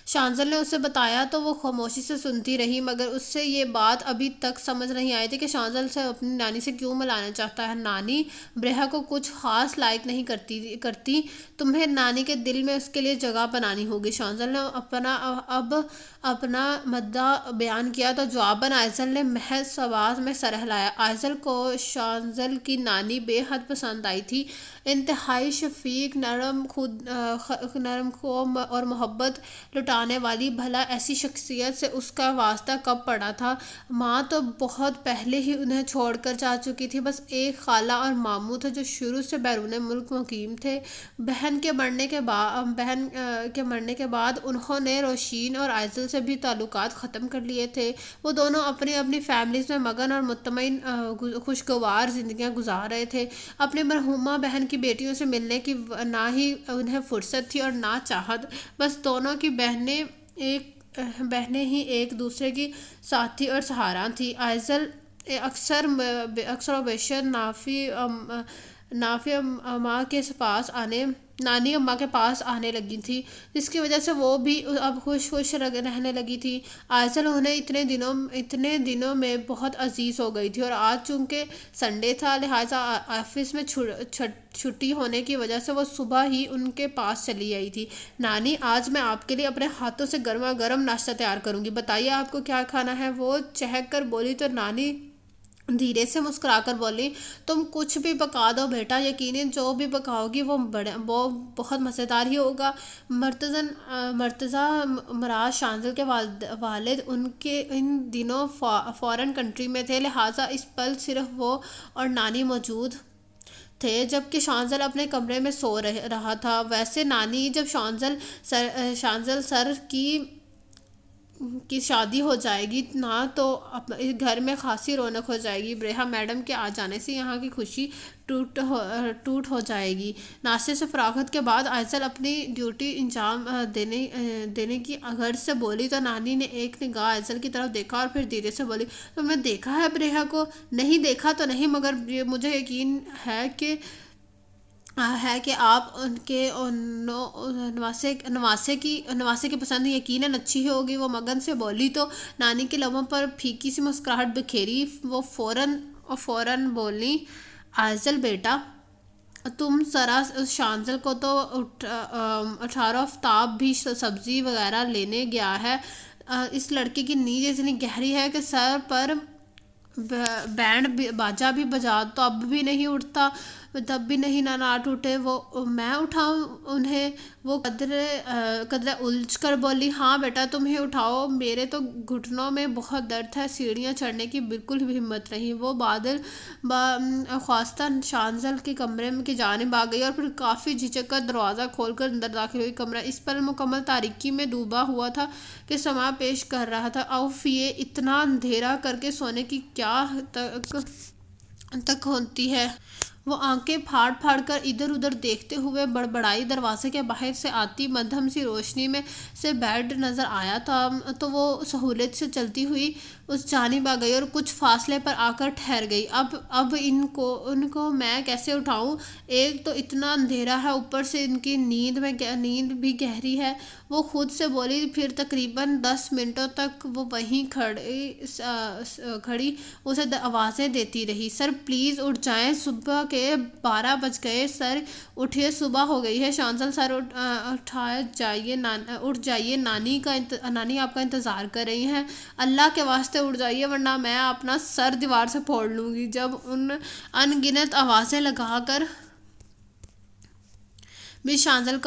شانزل نے اسے بتایا تو وہ خاموشی سے سنتی رہی، مگر اس سے یہ بات ابھی تک سمجھ نہیں آئی تھی کہ شانزل سے اپنی نانی سے کیوں ملانا چاہتا ہے۔ نانی برہا کو کچھ خاص لائق نہیں کرتی، تمہیں نانی کے دل میں اس کے لیے جگہ بنانی ہوگی۔ شانزل نے اپنا مدعا بیان کیا تو جواباً آئزل نے محض آواز میں سر ہلایا۔ آئزل کو شانزل کی نانی بے حد پسند آئی تھی۔ انتہائی شفیق، نرم خو اور محبت لٹانے والی، بھلا ایسی شخصیت سے اس کا واسطہ کب پڑا تھا؟ ماں تو بہت پہلے ہی انہیں چھوڑ کر جا چکی تھی، بس ایک خالہ اور ماموں تھے جو شروع سے بیرون ملک مقیم تھے۔ بہن کے مرنے کے بعد انہوں نے روشین اور آئزل سے بھی تعلقات ختم کر لیے تھے۔ وہ دونوں اپنی اپنی فیملیز میں مگن اور مطمئن خوشگوار زندگیاں گزار رہے تھے۔ اپنی مرحومہ بہن کی بیٹیوں سے ملنے کی نہ ہی انہیں فرصت تھی اور نہ چاہت، بس دونوں کی بہنیں ہی ایک دوسرے کی ساتھی اور سہارا تھیں۔ آئزل اکثر و بیشتر نانی اماں کے پاس آنے لگی تھی، جس کی وجہ سے وہ بھی اب خوش رہنے لگی تھی۔ آئزل انہیں اتنے دنوں میں بہت عزیز ہو گئی تھی، اور آج چونکہ سنڈے تھا، لہٰذا آفس میں چھٹی ہونے کی وجہ سے وہ صبح ہی ان کے پاس چلی آئی تھی۔ نانی، آج میں آپ کے لیے اپنے ہاتھوں سے گرما گرم ناشتہ تیار کروں گی، بتائیے آپ کو کیا کھانا ہے؟ وہ چہک کر بولی تو نانی دھیرے سے مسکرا کر بولی، تم کچھ بھی پکا دو بیٹا، یقیناً جو بھی پکاؤ گی وہ بہت مزیدار ہی ہوگا۔ مرتضیٰ مراد شانزل کے والد ان دنوں فارن کنٹری میں تھے، لہٰذا اس پل صرف وہ اور نانی موجود تھے، جبکہ شانزل اپنے کمرے میں سو رہا تھا۔ ویسے نانی، جب شانزل سر کی شادی ہو جائے گی نا، تو گھر میں خاصی رونق ہو جائے گی۔ برہا میڈم کے آ جانے سے یہاں کی خوشی ٹوٹ ہو جائے گی۔ ناشتے سے فراغت کے بعد آئزل اپنی ڈیوٹی انجام دینے کی غرض سے بولی تو نانی نے ایک نگاہ آئزل کی طرف دیکھا اور پھر دھیرے سے بولی، تم نے دیکھا ہے برہا کو؟ نہیں دیکھا تو نہیں، مگر مجھے یقین ہے کہ آپ ان کے نواسے کی پسند یقیناً اچھی ہوگی۔ وہ مگن سے بولی تو نانی کے لبوں پر پھیکی سی مسکراہٹ بکھیری۔ وہ فوراً بولی، آئزل بیٹا، تم ذرا اس شانزل کو تو اٹھارو آفتاب بھی سبزی وغیرہ لینے گیا ہے۔ اس لڑکی کی نیند اتنی گہری ہے کہ سر پر بینڈ باجا بھی بجا تو اب بھی نہیں اٹھتا، تب بھی نہیں ناٹ اٹھے۔ وہ میں اٹھاؤں انہیں؟ وہ قدرے الجھ کر بولی، ہاں بیٹا تم ہی اٹھاؤ، میرے تو گھٹنوں میں بہت درد ہے، سیڑھیاں چڑھنے کی بالکل بھی ہمت نہیں۔ وہ خواستہ شانزل کے کمرے کی جانب آ گئی اور پھر کافی جھجک کر دروازہ کھول کر اندر داخل ہوئی۔ کمرہ اس پل مکمل تاریکی میں ڈوبا ہوا تھا کہ سما پیش کر رہا تھا۔ اوف، یہ اتنا اندھیرا کر کے سونے کی کیا تک ہوتی ہے؟ وہ آنکھیں پھاڑ کر ادھر ادھر دیکھتے ہوئے بڑبڑائی۔ دروازے کے باہر سے آتی مدھم سی روشنی میں سے بیڈ نظر آیا تھا، تو وہ سہولت سے چلتی ہوئی اس جانب آ گئی اور کچھ فاصلے پر آ کر ٹھہر گئی۔ اب ان کو میں کیسے اٹھاؤں؟ ایک تو اتنا اندھیرا ہے، اوپر سے ان کی نیند بھی گہری ہے، وہ خود سے بولی۔ پھر تقریباً 10 منٹوں تک وہ وہیں کھڑی اسے آوازیں دیتی رہی، سر پلیز اٹھ جائیں، صبح کے 12 بج گئے، سر اٹھیے، صبح ہو گئی ہے۔ شانزل، سر اٹھ جائیے، نانی آپ کا انتظار کر رہی ہیں، اللہ کے واسطے اٹھ جائیے، ورنہ میں اپنا سر دیوار سے پھوڑ لوں گی۔ جب ان گنت آوازیں لگا کر بھی شانزل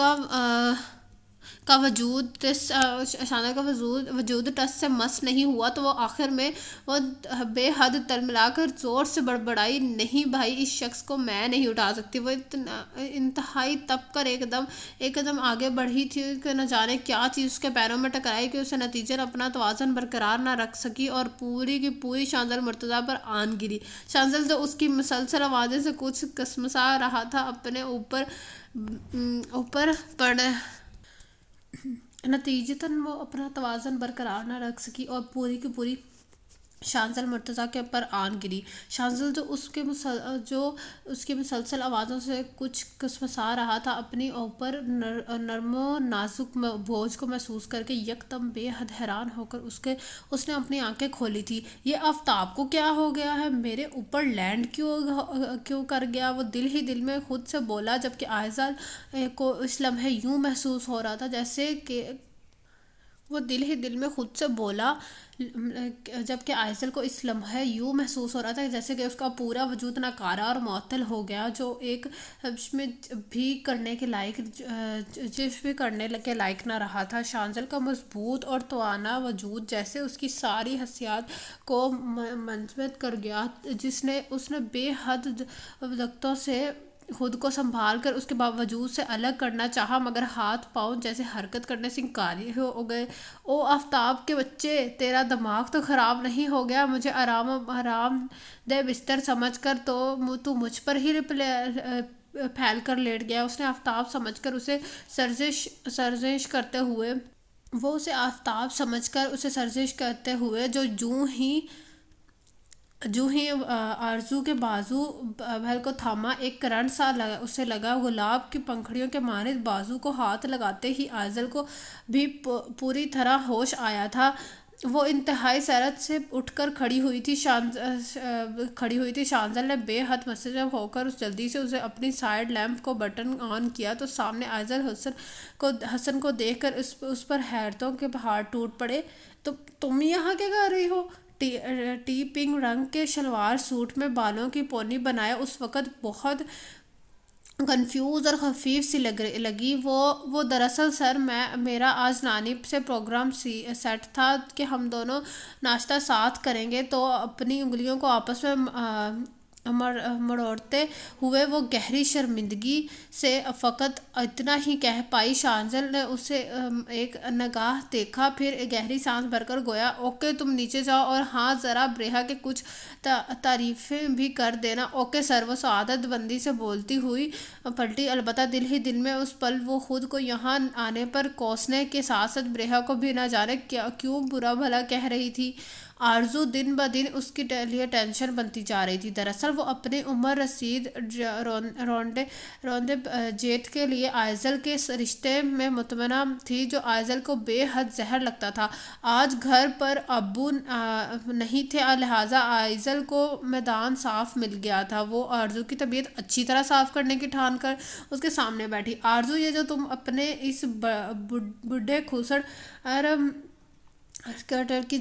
کا وجود شانزل کا وجود ٹس سے مس نہیں ہوا تو وہ آخر میں وہ بے حد تلملا کر زور سے بڑبڑائی، نہیں بھائی، اس شخص کو میں نہیں اٹھا سکتی۔ وہ انتہائی تپ کر ایک قدم آگے بڑھی تھی کہ نہ جانے کیا چیز اس کے پیروں میں ٹکرائی کہ اسے نتیجن اپنا توازن برقرار نہ رکھ سکی اور پوری کی پوری شانزل مرتضیٰ پر آن گری۔ شانزل جو اس کی مسلسل آوازیں سے کچھ کسمسا رہا تھا، اپنے اوپر پڑ نتیجتاً وہ اپنا توازن برقرار نہ رکھ سکی اور پوری کی پوری شانزل مرتضیٰ کے پر آن گری۔ شانزل جو اس کے مسلسل آوازوں سے کچھ کسمسا رہا تھا، اپنی اوپر نرم و نازک بوجھ کو محسوس کر کے یکدم بے حد حیران ہو کر اس نے اپنی آنکھیں کھولی تھی۔ یہ آفتاب کو کیا ہو گیا ہے؟ میرے اوپر لینڈ کیوں کر گیا؟ وہ دل ہی دل میں خود سے بولا، جبکہ آئزل کو اس لمحے یوں محسوس ہو رہا تھا جیسے کہ اس کا پورا وجود ناکارہ اور معطل ہو گیا، جو ایک جسم بھی کرنے کے لائق نہ رہا تھا۔ شانزل کا مضبوط اور توانا وجود جیسے اس کی ساری حسیات کو منجمد کر گیا۔ اس نے بے حد دقتوں سے خود کو سنبھال کر اس کے وجود سے الگ کرنا چاہا، مگر ہاتھ پاؤں جیسے حرکت کرنے سے انکاری ہو گئے۔ او آفتاب کے بچے، تیرا دماغ تو خراب نہیں ہو گیا؟ مجھے آرام دہ بستر سمجھ کر تو مجھ پر ہی پھیل کر لیٹ گیا۔ اس نے آفتاب سمجھ کر اسے سرزنش کرتے ہوئے جو جوں ہی آرزو کے بازو بھل کو تھاما، ایک کرنٹ سا اسے لگا۔ گلاب کی پنکھڑیوں کے مانند بازو کو ہاتھ لگاتے ہی آئزل کو بھی پوری طرح ہوش آیا تھا۔ وہ انتہائی سرعت سے اٹھ کر کھڑی ہوئی تھی۔ شانزل نے بے حد متشوق ہو کر جلدی سے اسے اپنی سائیڈ لیمپ کو بٹن آن کیا تو سامنے آئزل حسن کو دیکھ کر اس پر حیرتوں کے پہاڑ ٹوٹ پڑے۔ تم یہاں کیا کر رہی ہو؟ ٹی پنک رنگ کے شلوار سوٹ میں بالوں کی پونی بنائے اس وقت بہت کنفیوز اور خفیف سی لگی۔ وہ دراصل سر، میرا آج نانی سے پروگرام سیٹ تھا کہ ہم دونوں ناشتہ ساتھ کریں گے۔ تو اپنی انگلیوں کو آپس میں مڑوڑتے ہوئے وہ گہری شرمندگی سے فقط اتنا ہی کہہ پائی۔ شانزل نے اسے ایک نگاہ دیکھا، پھر گہری سانس بھر کر گویا، اوکے تم نیچے جاؤ، اور ہاں ذرا بریحا کے کچھ تعریفیں بھی کر دینا۔ اوکے سر، وہ سعادت بندی سے بولتی ہوئی پلٹی، البتہ دل ہی دل میں اس پل وہ خود کو یہاں آنے پر کوسنے کے ساتھ ساتھ بریحا کو بھی نہ جانے کیوں برا بھلا کہہ رہی تھی۔ آرزو دن بدن اس کے لیے ٹینشن بنتی جا رہی تھی۔ دراصل وہ اپنی عمر رسید روندے جیٹ کے لیے آئزل کے رشتے میں مطمئنہ تھی، جو آئزل کو بے حد زہر لگتا تھا۔ آج گھر پر ابو نہیں تھے، لہٰذا آئزل کو میدان صاف مل گیا تھا۔ وہ آرزو کی طبیعت اچھی طرح صاف کرنے کی ٹھان کر اس کے سامنے بیٹھی۔ آرزو، یہ جو تم اپنے اس بڈھے کھوسڑ کی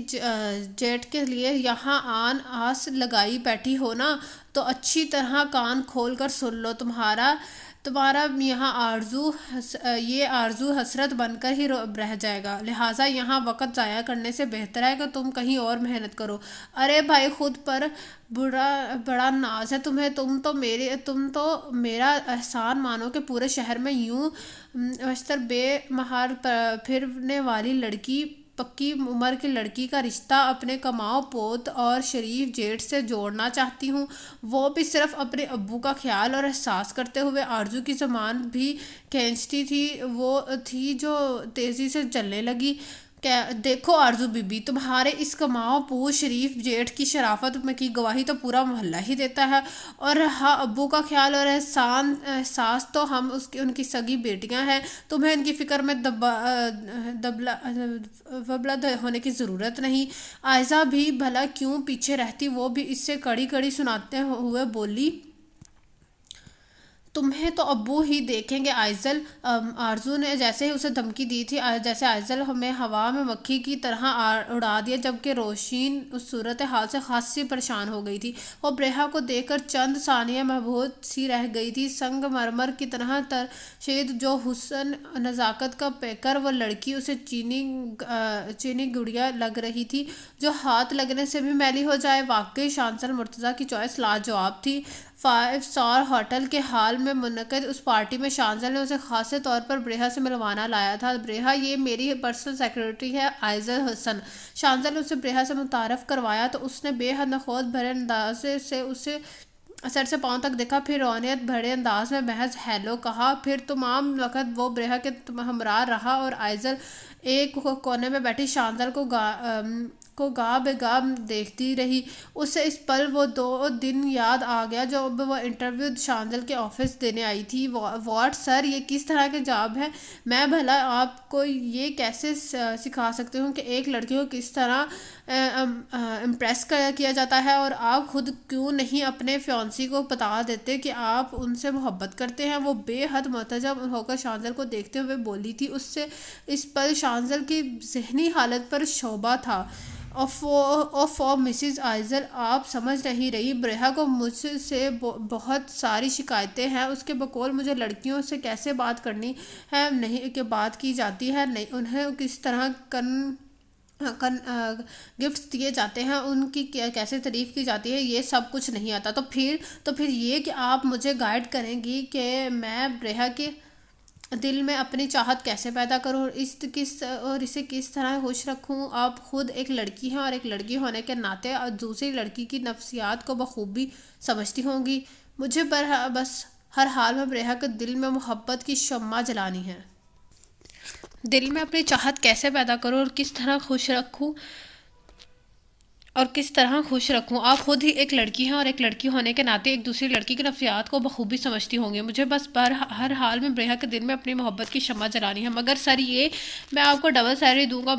جیٹ کے لیے یہاں آس لگائی بیٹھی ہو نا، تو اچھی طرح کان کھول کر سن لو۔ تمہارا یہ آرزو حسرت بن کر ہی رہ جائے گا، لہٰذا یہاں وقت ضائع کرنے سے بہتر ہے کہ تم کہیں اور محنت کرو۔ ارے بھائی، خود پر بڑا ناز ہے تمہیں، تم تو میرا احسان مانو کہ پورے شہر میں یوں بشتر بے مہار پھرنے والی لڑکی، پکی عمر کی لڑکی کا رشتہ اپنے کماؤ پوت اور شریف جیٹ سے جوڑنا چاہتی ہوں، وہ بھی صرف اپنے ابو کا خیال اور احساس کرتے ہوئے۔ آرزو کی زبان بھی کھینچتی تھی، وہ تھی جو تیزی سے چلنے لگی۔ دیکھو آرزو بی بی، تمہارے اس کماؤ پوت شریف جیٹ کی شرافت کی گواہی تو پورا محلہ ہی دیتا ہے، اور رہا ابو کا خیال اور احساس، تو ہم ان کی سگی بیٹیاں ہیں، تمہیں ان کی فکر میں وبلد ہونے کی ضرورت نہیں۔ آئزہ بھی بھلا کیوں پیچھے رہتی، وہ بھی اس سے کڑی سناتے ہوئے بولی، تمہیں تو ابو ہی دیکھیں گے آئزل۔ آرزو نے جیسے ہی اسے دھمکی دی تھی جیسے آئزل ہمیں ہوا میں مکھی کی طرح اڑا دیا، جبکہ روشین اس صورتحال سے خاصی پریشان ہو گئی تھی۔ وہ بریہا کو دیکھ کر چند ثانیہ مبہوت سی رہ گئی تھی۔ سنگ مرمر کی طرح ترشید جو حسن نزاکت کا پیکر وہ لڑکی اسے چینی گڑیا لگ رہی تھی جو ہاتھ لگنے سے بھی میلی ہو جائے۔ واقعی شانزل مرتضیٰ کی چوائس لاجواب تھی۔ 5 اسٹار ہوٹل کے ہال میں منعقد اس پارٹی میں شانزل نے اسے خاصے طور پر بریہا سے ملوانا لایا تھا۔ بریہا، یہ میری پرسنل سیکرٹری ہے آئزل حسن۔ شانزل نے اسے بریہا سے متعارف کروایا تو اس نے بے حد نخوت بھرے انداز سے اسے سر سے پاؤں تک دیکھا، پھر رونیت بھرے انداز میں محض ہیلو کہا۔ پھر تمام وقت وہ بریہا کے ہمراہ رہا اور آئزل ایک کونے میں بیٹھی شانزل کو گاہ بے گاہ دیکھتی رہی۔ اسے اس پل وہ 2 دن یاد آ گیا جب وہ انٹرویو شانزل کے آفس دینے آئی تھی۔ واٹ سر، یہ کس طرح کے جاب ہے؟ میں بھلا آپ کو یہ کیسے سکھا سکتی ہوں کہ ایک لڑکی کو کس طرح امپریس کیا جاتا ہے، اور آپ خود کیوں نہیں اپنے فیانسی کو بتا دیتے کہ آپ ان سے محبت کرتے ہیں؟ وہ بے حد متعجب ہو کر شانزل کو دیکھتے ہوئے بولی تھی۔ اس پل شانزل کی ذہنی حالت پر شبہ تھا۔ اوف مسز آئزل، آپ سمجھ نہیں رہی، بریہا کو مجھ سے بہت ساری شکایتیں ہیں۔ اس کے بقول مجھے لڑکیوں سے کیسے بات کرنی ہے نہیں کہ بات کی جاتی ہے، نہیں انہیں کس طرح گفٹس دیے جاتے ہیں، ان کی کیسے تعریف کی جاتی ہے، یہ سب کچھ نہیں آتا۔ تو پھر یہ کہ آپ مجھے گائیڈ کریں گی کہ میں بریہا کے دل میں اپنی چاہت کیسے پیدا کروں اور اسے کس طرح خوش رکھوں؟ آپ خود ایک لڑکی ہیں اور ایک لڑکی ہونے کے ناطے دوسری لڑکی کی نفسیات کو بخوبی سمجھتی ہوں گی۔ مجھے بس ہر حال میں بریہا کے دل میں محبت کی شمع جلانی ہے۔ دل میں اپنی چاہت کیسے پیدا کروں اور کس طرح خوش رکھوں؟ آپ خود ہی ایک لڑکی ہیں اور ایک لڑکی ہونے کے ناطے ایک دوسری لڑکی کی نفسیات کو بخوبی سمجھتی ہوں گی۔ مجھے بس ہر حال میں بریہا کے دل میں اپنی محبت کی شمع جلانی ہے۔ مگر سر، یہ میں آپ کو ڈبل سیلری دوں گا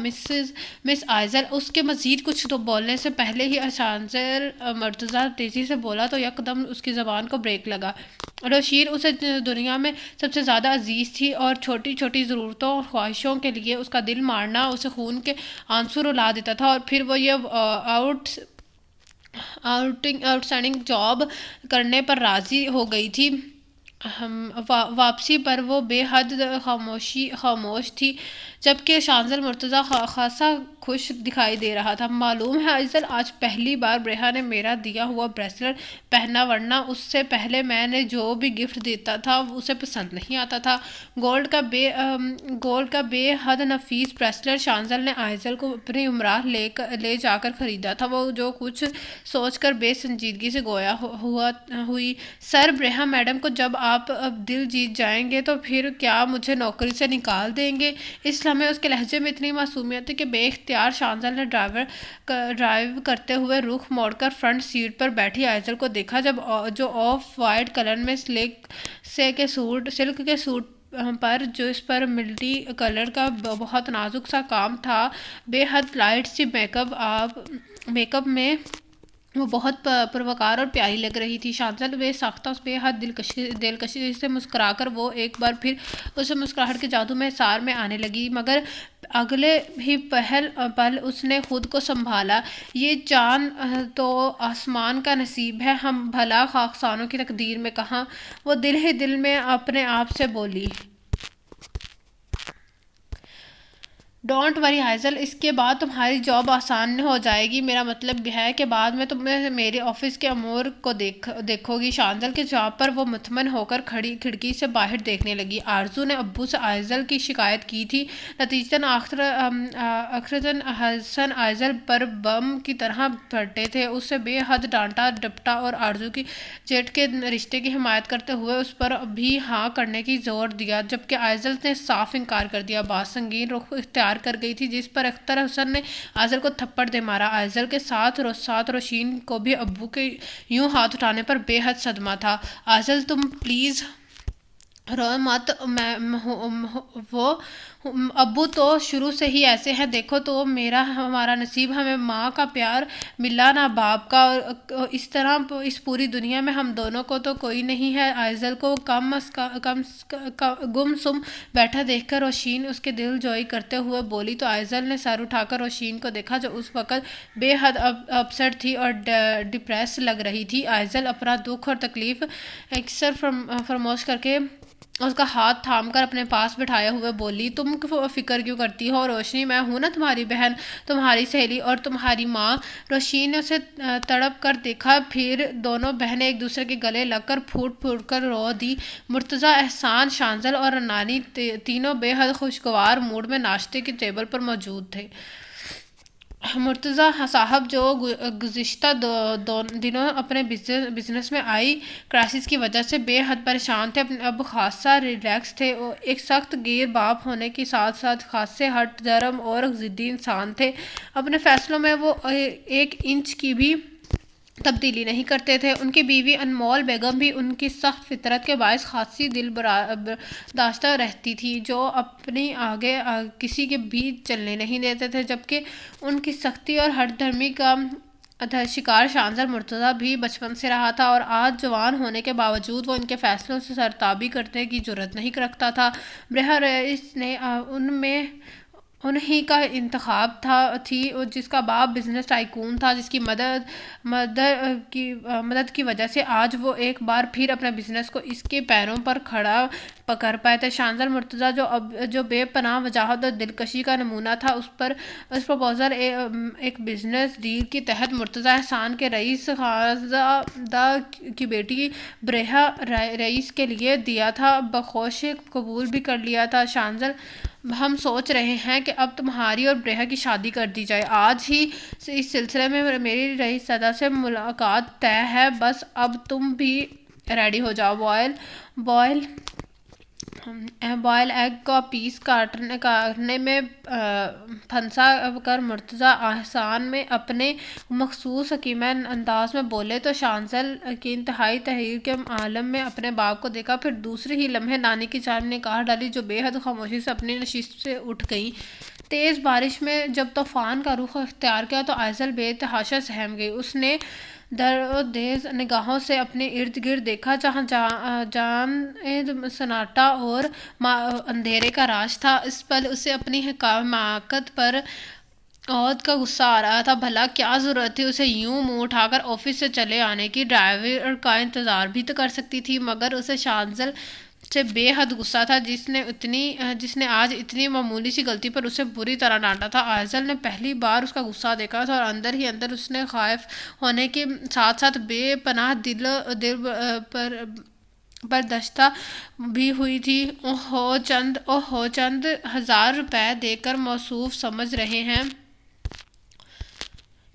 مس آئزل۔ اس کے مزید کچھ تو بولنے سے پہلے ہی شانزل مرتضیٰ تیزی سے بولا تو یکدم اس کی زبان کو بریک لگا۔ روشین اسے دنیا میں سب سے زیادہ عزیز تھی اور چھوٹی چھوٹی ضرورتوں اور خواہشوں کے لیے اس کا دل مارنا اسے خون کے آنسو رلا دیتا تھا، اور پھر وہ یہ آؤٹ اسٹینڈنگ جاب کرنے پر راضی ہو گئی تھی۔ واپسی پر وہ بے حد خاموش تھی، جبکہ شانزل مرتضیٰ خاصا خوش دکھائی دے رہا تھا۔ معلوم ہے آئزل، آج پہلی بار بریہا نے میرا دیا ہوا بریسلٹ پہنا، ورنہ اس سے پہلے میں نے جو بھی گفٹ دیتا تھا اسے پسند نہیں آتا تھا۔ گولڈ کا بے حد نفیس بریسلٹ شانزل نے آئزل کو اپنی ہمراہ لے جا کر خریدا تھا۔ وہ جو کچھ سوچ کر بے سنجیدگی سے گویا ہوئی۔ سر، بریہا میڈم کو جب آپ اب دل جیت جائیں گے تو پھر کیا مجھے نوکری سے نکال دیں گے؟ اس لمحے اس کے لہجے میں اتنی معصومیت تھی کہ بے اختیار شانزل نے ڈرائیو کرتے ہوئے رخ موڑ کر فرنٹ سیٹ پر بیٹھی آئزل کو دیکھا، جو آف وائٹ کلر میں سلک کے سوٹ پر جس پر ملٹی کلر کا بہت نازک سا کام تھا، بے حد لائٹ سی میک اپ میں وہ بہت پروکار اور پیاری لگ رہی تھی۔ شانزل بے ساختہ بے حد دلکشی سے مسکرا کر وہ ایک بار پھر اسے مسکراہٹ کے جادو میں سار میں آنے لگی، مگر اگلے ہی پل اس نے خود کو سنبھالا۔ یہ چاند تو آسمان کا نصیب ہے، ہم بھلا خاکساروں کی تقدیر میں کہاں؟ وہ دل ہی دل میں اپنے آپ سے بولی۔ ڈونٹ وری آئزل، اس کے بعد تمہاری جاب آسان ہو جائے گی۔ میرا مطلب ہے کہ بعد میں تم میرے آفس کے امور کو دیکھو گی۔ شانزل کے جواب پر وہ مطمئن ہو کر کھڑکی سے باہر دیکھنے لگی۔ آرزو نے ابو سے آئزل کی شکایت کی تھی، نتیجتاً آخرتاً حسن آئزل پر بم کی طرح پھٹے تھے۔ اسے بے حد ڈانٹا ڈپٹا اور آرزو کی جیٹ کے رشتے کی حمایت کرتے ہوئے اس پر بھی ہاں کرنے کی زور دیا، جبکہ آئزل نے صاف انکار کر دیا۔ بات سنگین رخ اختیار کر گئی تھی، جس پر اختر حسن نے آئزل کو تھپڑ دے مارا۔ آئزل کے ساتھ روشین کو بھی ابو کے یوں ہاتھ اٹھانے پر بے حد صدمہ تھا۔ آئزل، تم پلیز رو مت، وہ ابو تو شروع سے ہی ایسے ہیں، دیکھو تو ہمارا نصیب، ہمیں ماں کا پیار ملا نہ باپ کا، اور اس طرح اس پوری دنیا میں ہم دونوں کو تو کوئی نہیں ہے۔ آئزل کو گم سم بیٹھا دیکھ کر روشین اس کے دل جوئی کرتے ہوئے بولی تو آئزل نے سر اٹھا کر روشین کو دیکھا جو اس وقت بے حد اپسٹ تھی اور ڈپریس لگ رہی تھی۔ آئزل اپنا دکھ اور تکلیف اکثر فراموش کر کے اس کا ہاتھ تھام کر اپنے پاس بٹھائے ہوئے بولی، تم فکر کیوں کرتی ہو روشنی، میں ہوں نا تمہاری بہن، تمہاری سہیلی اور تمہاری ماں۔ روشنی نے اسے تڑپ کر دیکھا، پھر دونوں بہنیں ایک دوسرے کے گلے لگ کر پھوٹ پھوٹ کر رو دی۔ مرتضیٰ، احسان، شانزل اور نانی تینوں بے حد خوشگوار موڈ میں ناشتے کی ٹیبل پر موجود تھے۔ مرتضیٰ صاحب جو گزشتہ دنوں اپنے بزنس میں آئی کرائسس کی وجہ سے بے حد پریشان تھے، اب خاصا ریلیکس تھے۔ ایک سخت گیر باپ ہونے کے ساتھ ساتھ خاصے ہٹ درم اور ضدی انسان تھے۔ اپنے فیصلوں میں وہ ایک انچ کی بھی تبدیلی نہیں کرتے تھے۔ ان کی بیوی انمول بیگم بھی ان کی سخت فطرت کے باعث خاصی دل برداشتہ رہتی تھی، جو اپنی آگے کسی کے بھی چلنے نہیں دیتے تھے، جبکہ ان کی سختی اور ہٹ دھرمی کا شکار شانزل مرتضیٰ بھی بچپن سے رہا تھا، اور آج جوان ہونے کے باوجود وہ ان کے فیصلوں سے سرتابی کرنے کی جرات نہیں رکھتا تھا۔ برہ رئیس نے انہی کا انتخاب تھی، جس کا باپ بزنس ٹائکون تھا، جس کی مدد کی وجہ سے آج وہ ایک بار پھر اپنے بزنس کو اس کے پیروں پر کھڑا کر پائے تھے۔ شانزل مرتضیٰ جو بے پناہ وجاہت اور دلکشی کا نمونہ تھا، اس پروپوزل ایک بزنس ڈیل کے تحت مرتضیٰ احسان کے رئیس خانزادہ کی بیٹی برہ رئیس کے لیے دیا تھا، بخوش قبول بھی کر لیا تھا۔ شانزل، ہم سوچ رہے ہیں کہ اب تمہاری اور برہ کی شادی کر دی جائے۔ آج ہی اس سلسلے میں میری رئیس زادہ سے ملاقات طے ہے، بس اب تم بھی ریڈی ہو جاؤ۔ بوائل ایگ کا پیس کاٹنے میں پھنسا کر مرتضیٰ احسان میں اپنے مخصوص حکیمانہ انداز میں بولے تو شانزل کی انتہائی تحیر کے عالم میں اپنے باپ کو دیکھا، پھر دوسرے ہی لمحے نانی کی جانب نگاہ ڈالی جو بے حد خاموشی سے اپنی نشست سے اٹھ گئی۔ تیز بارش میں جب طوفان کا رخ اختیار کیا تو آئزل بے تحاشا سہم گئی۔ اس نے دردانگیز نگاہوں سے اپنے ارد گرد دیکھا، جہاں سناٹا اور اندھیرے کا راج تھا۔ اس پل اسے اپنی حماقت پر عود کا غصہ آ رہا تھا۔ بھلا کیا ضرورت تھی اسے یوں منہ اٹھا کر آفس سے چلے آنے کی؟ ڈرائیور کا انتظار بھی تو کر سکتی تھی۔ مگر اسے شانزل سے بے حد غصہ تھا، جس نے آج اتنی معمولی سی غلطی پر اسے بری طرح ڈانٹا تھا۔ آئزل نے پہلی بار اس کا غصہ دیکھا تھا اور اندر ہی اندر اس نے خائف ہونے کے ساتھ ساتھ بے پناہ دل برداشتہ بھی ہوئی تھی۔ چند ہزار روپے دے کر موصوف سمجھ رہے ہیں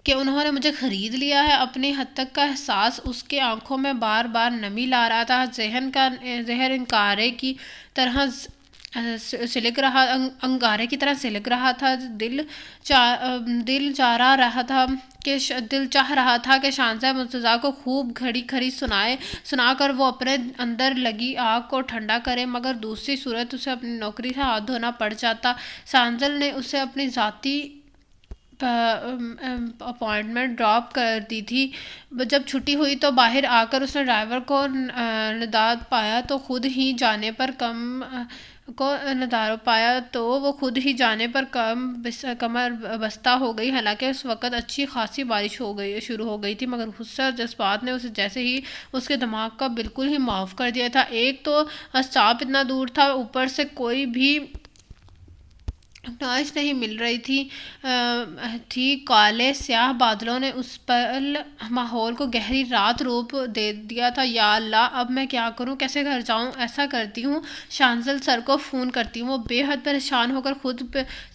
کہ انہوں نے مجھے خرید لیا ہے؟ اپنی حقیقت کا احساس اس کے آنکھوں میں بار بار نمی لا رہا تھا۔ ذہن انگارے کی طرح سلک رہا تھا۔ دل چاہ رہا تھا کہ شانزل مرتضیٰ کو خوب کھڑی سنا کر وہ اپنے اندر لگی آگ کو ٹھنڈا کرے، مگر دوسری صورت اسے اپنی نوکری سے ہاتھ دھونا پڑ جاتا۔ شانزل نے اسے اپنی ذاتی اپائنٹمنٹ ڈراپ کر دی تھی۔ جب چھٹی ہوئی تو باہر آ کر اس نے ڈرائیور کو ندامت پایا تو وہ خود ہی جانے پر کمر بستہ ہو گئی۔ حالانکہ اس وقت اچھی خاصی بارش شروع ہو گئی تھی، مگر غصہ اور جذبات نے اسے جیسے ہی اس کے دماغ کا بالکل ہی معاف کر دیا تھا۔ ایک تو اسٹاپ اتنا دور تھا، اوپر سے کوئی بھی نمائش نہیں مل رہی تھی۔ کالے سیاہ بادلوں نے اس پل ماحول کو گہری رات روپ دے دیا تھا۔ یا اللہ، اب میں کیا کروں، کیسے گھر جاؤں؟ ایسا کرتی ہوں، شانزل سر کو فون کرتی ہوں۔ وہ بے حد پریشان ہو کر خود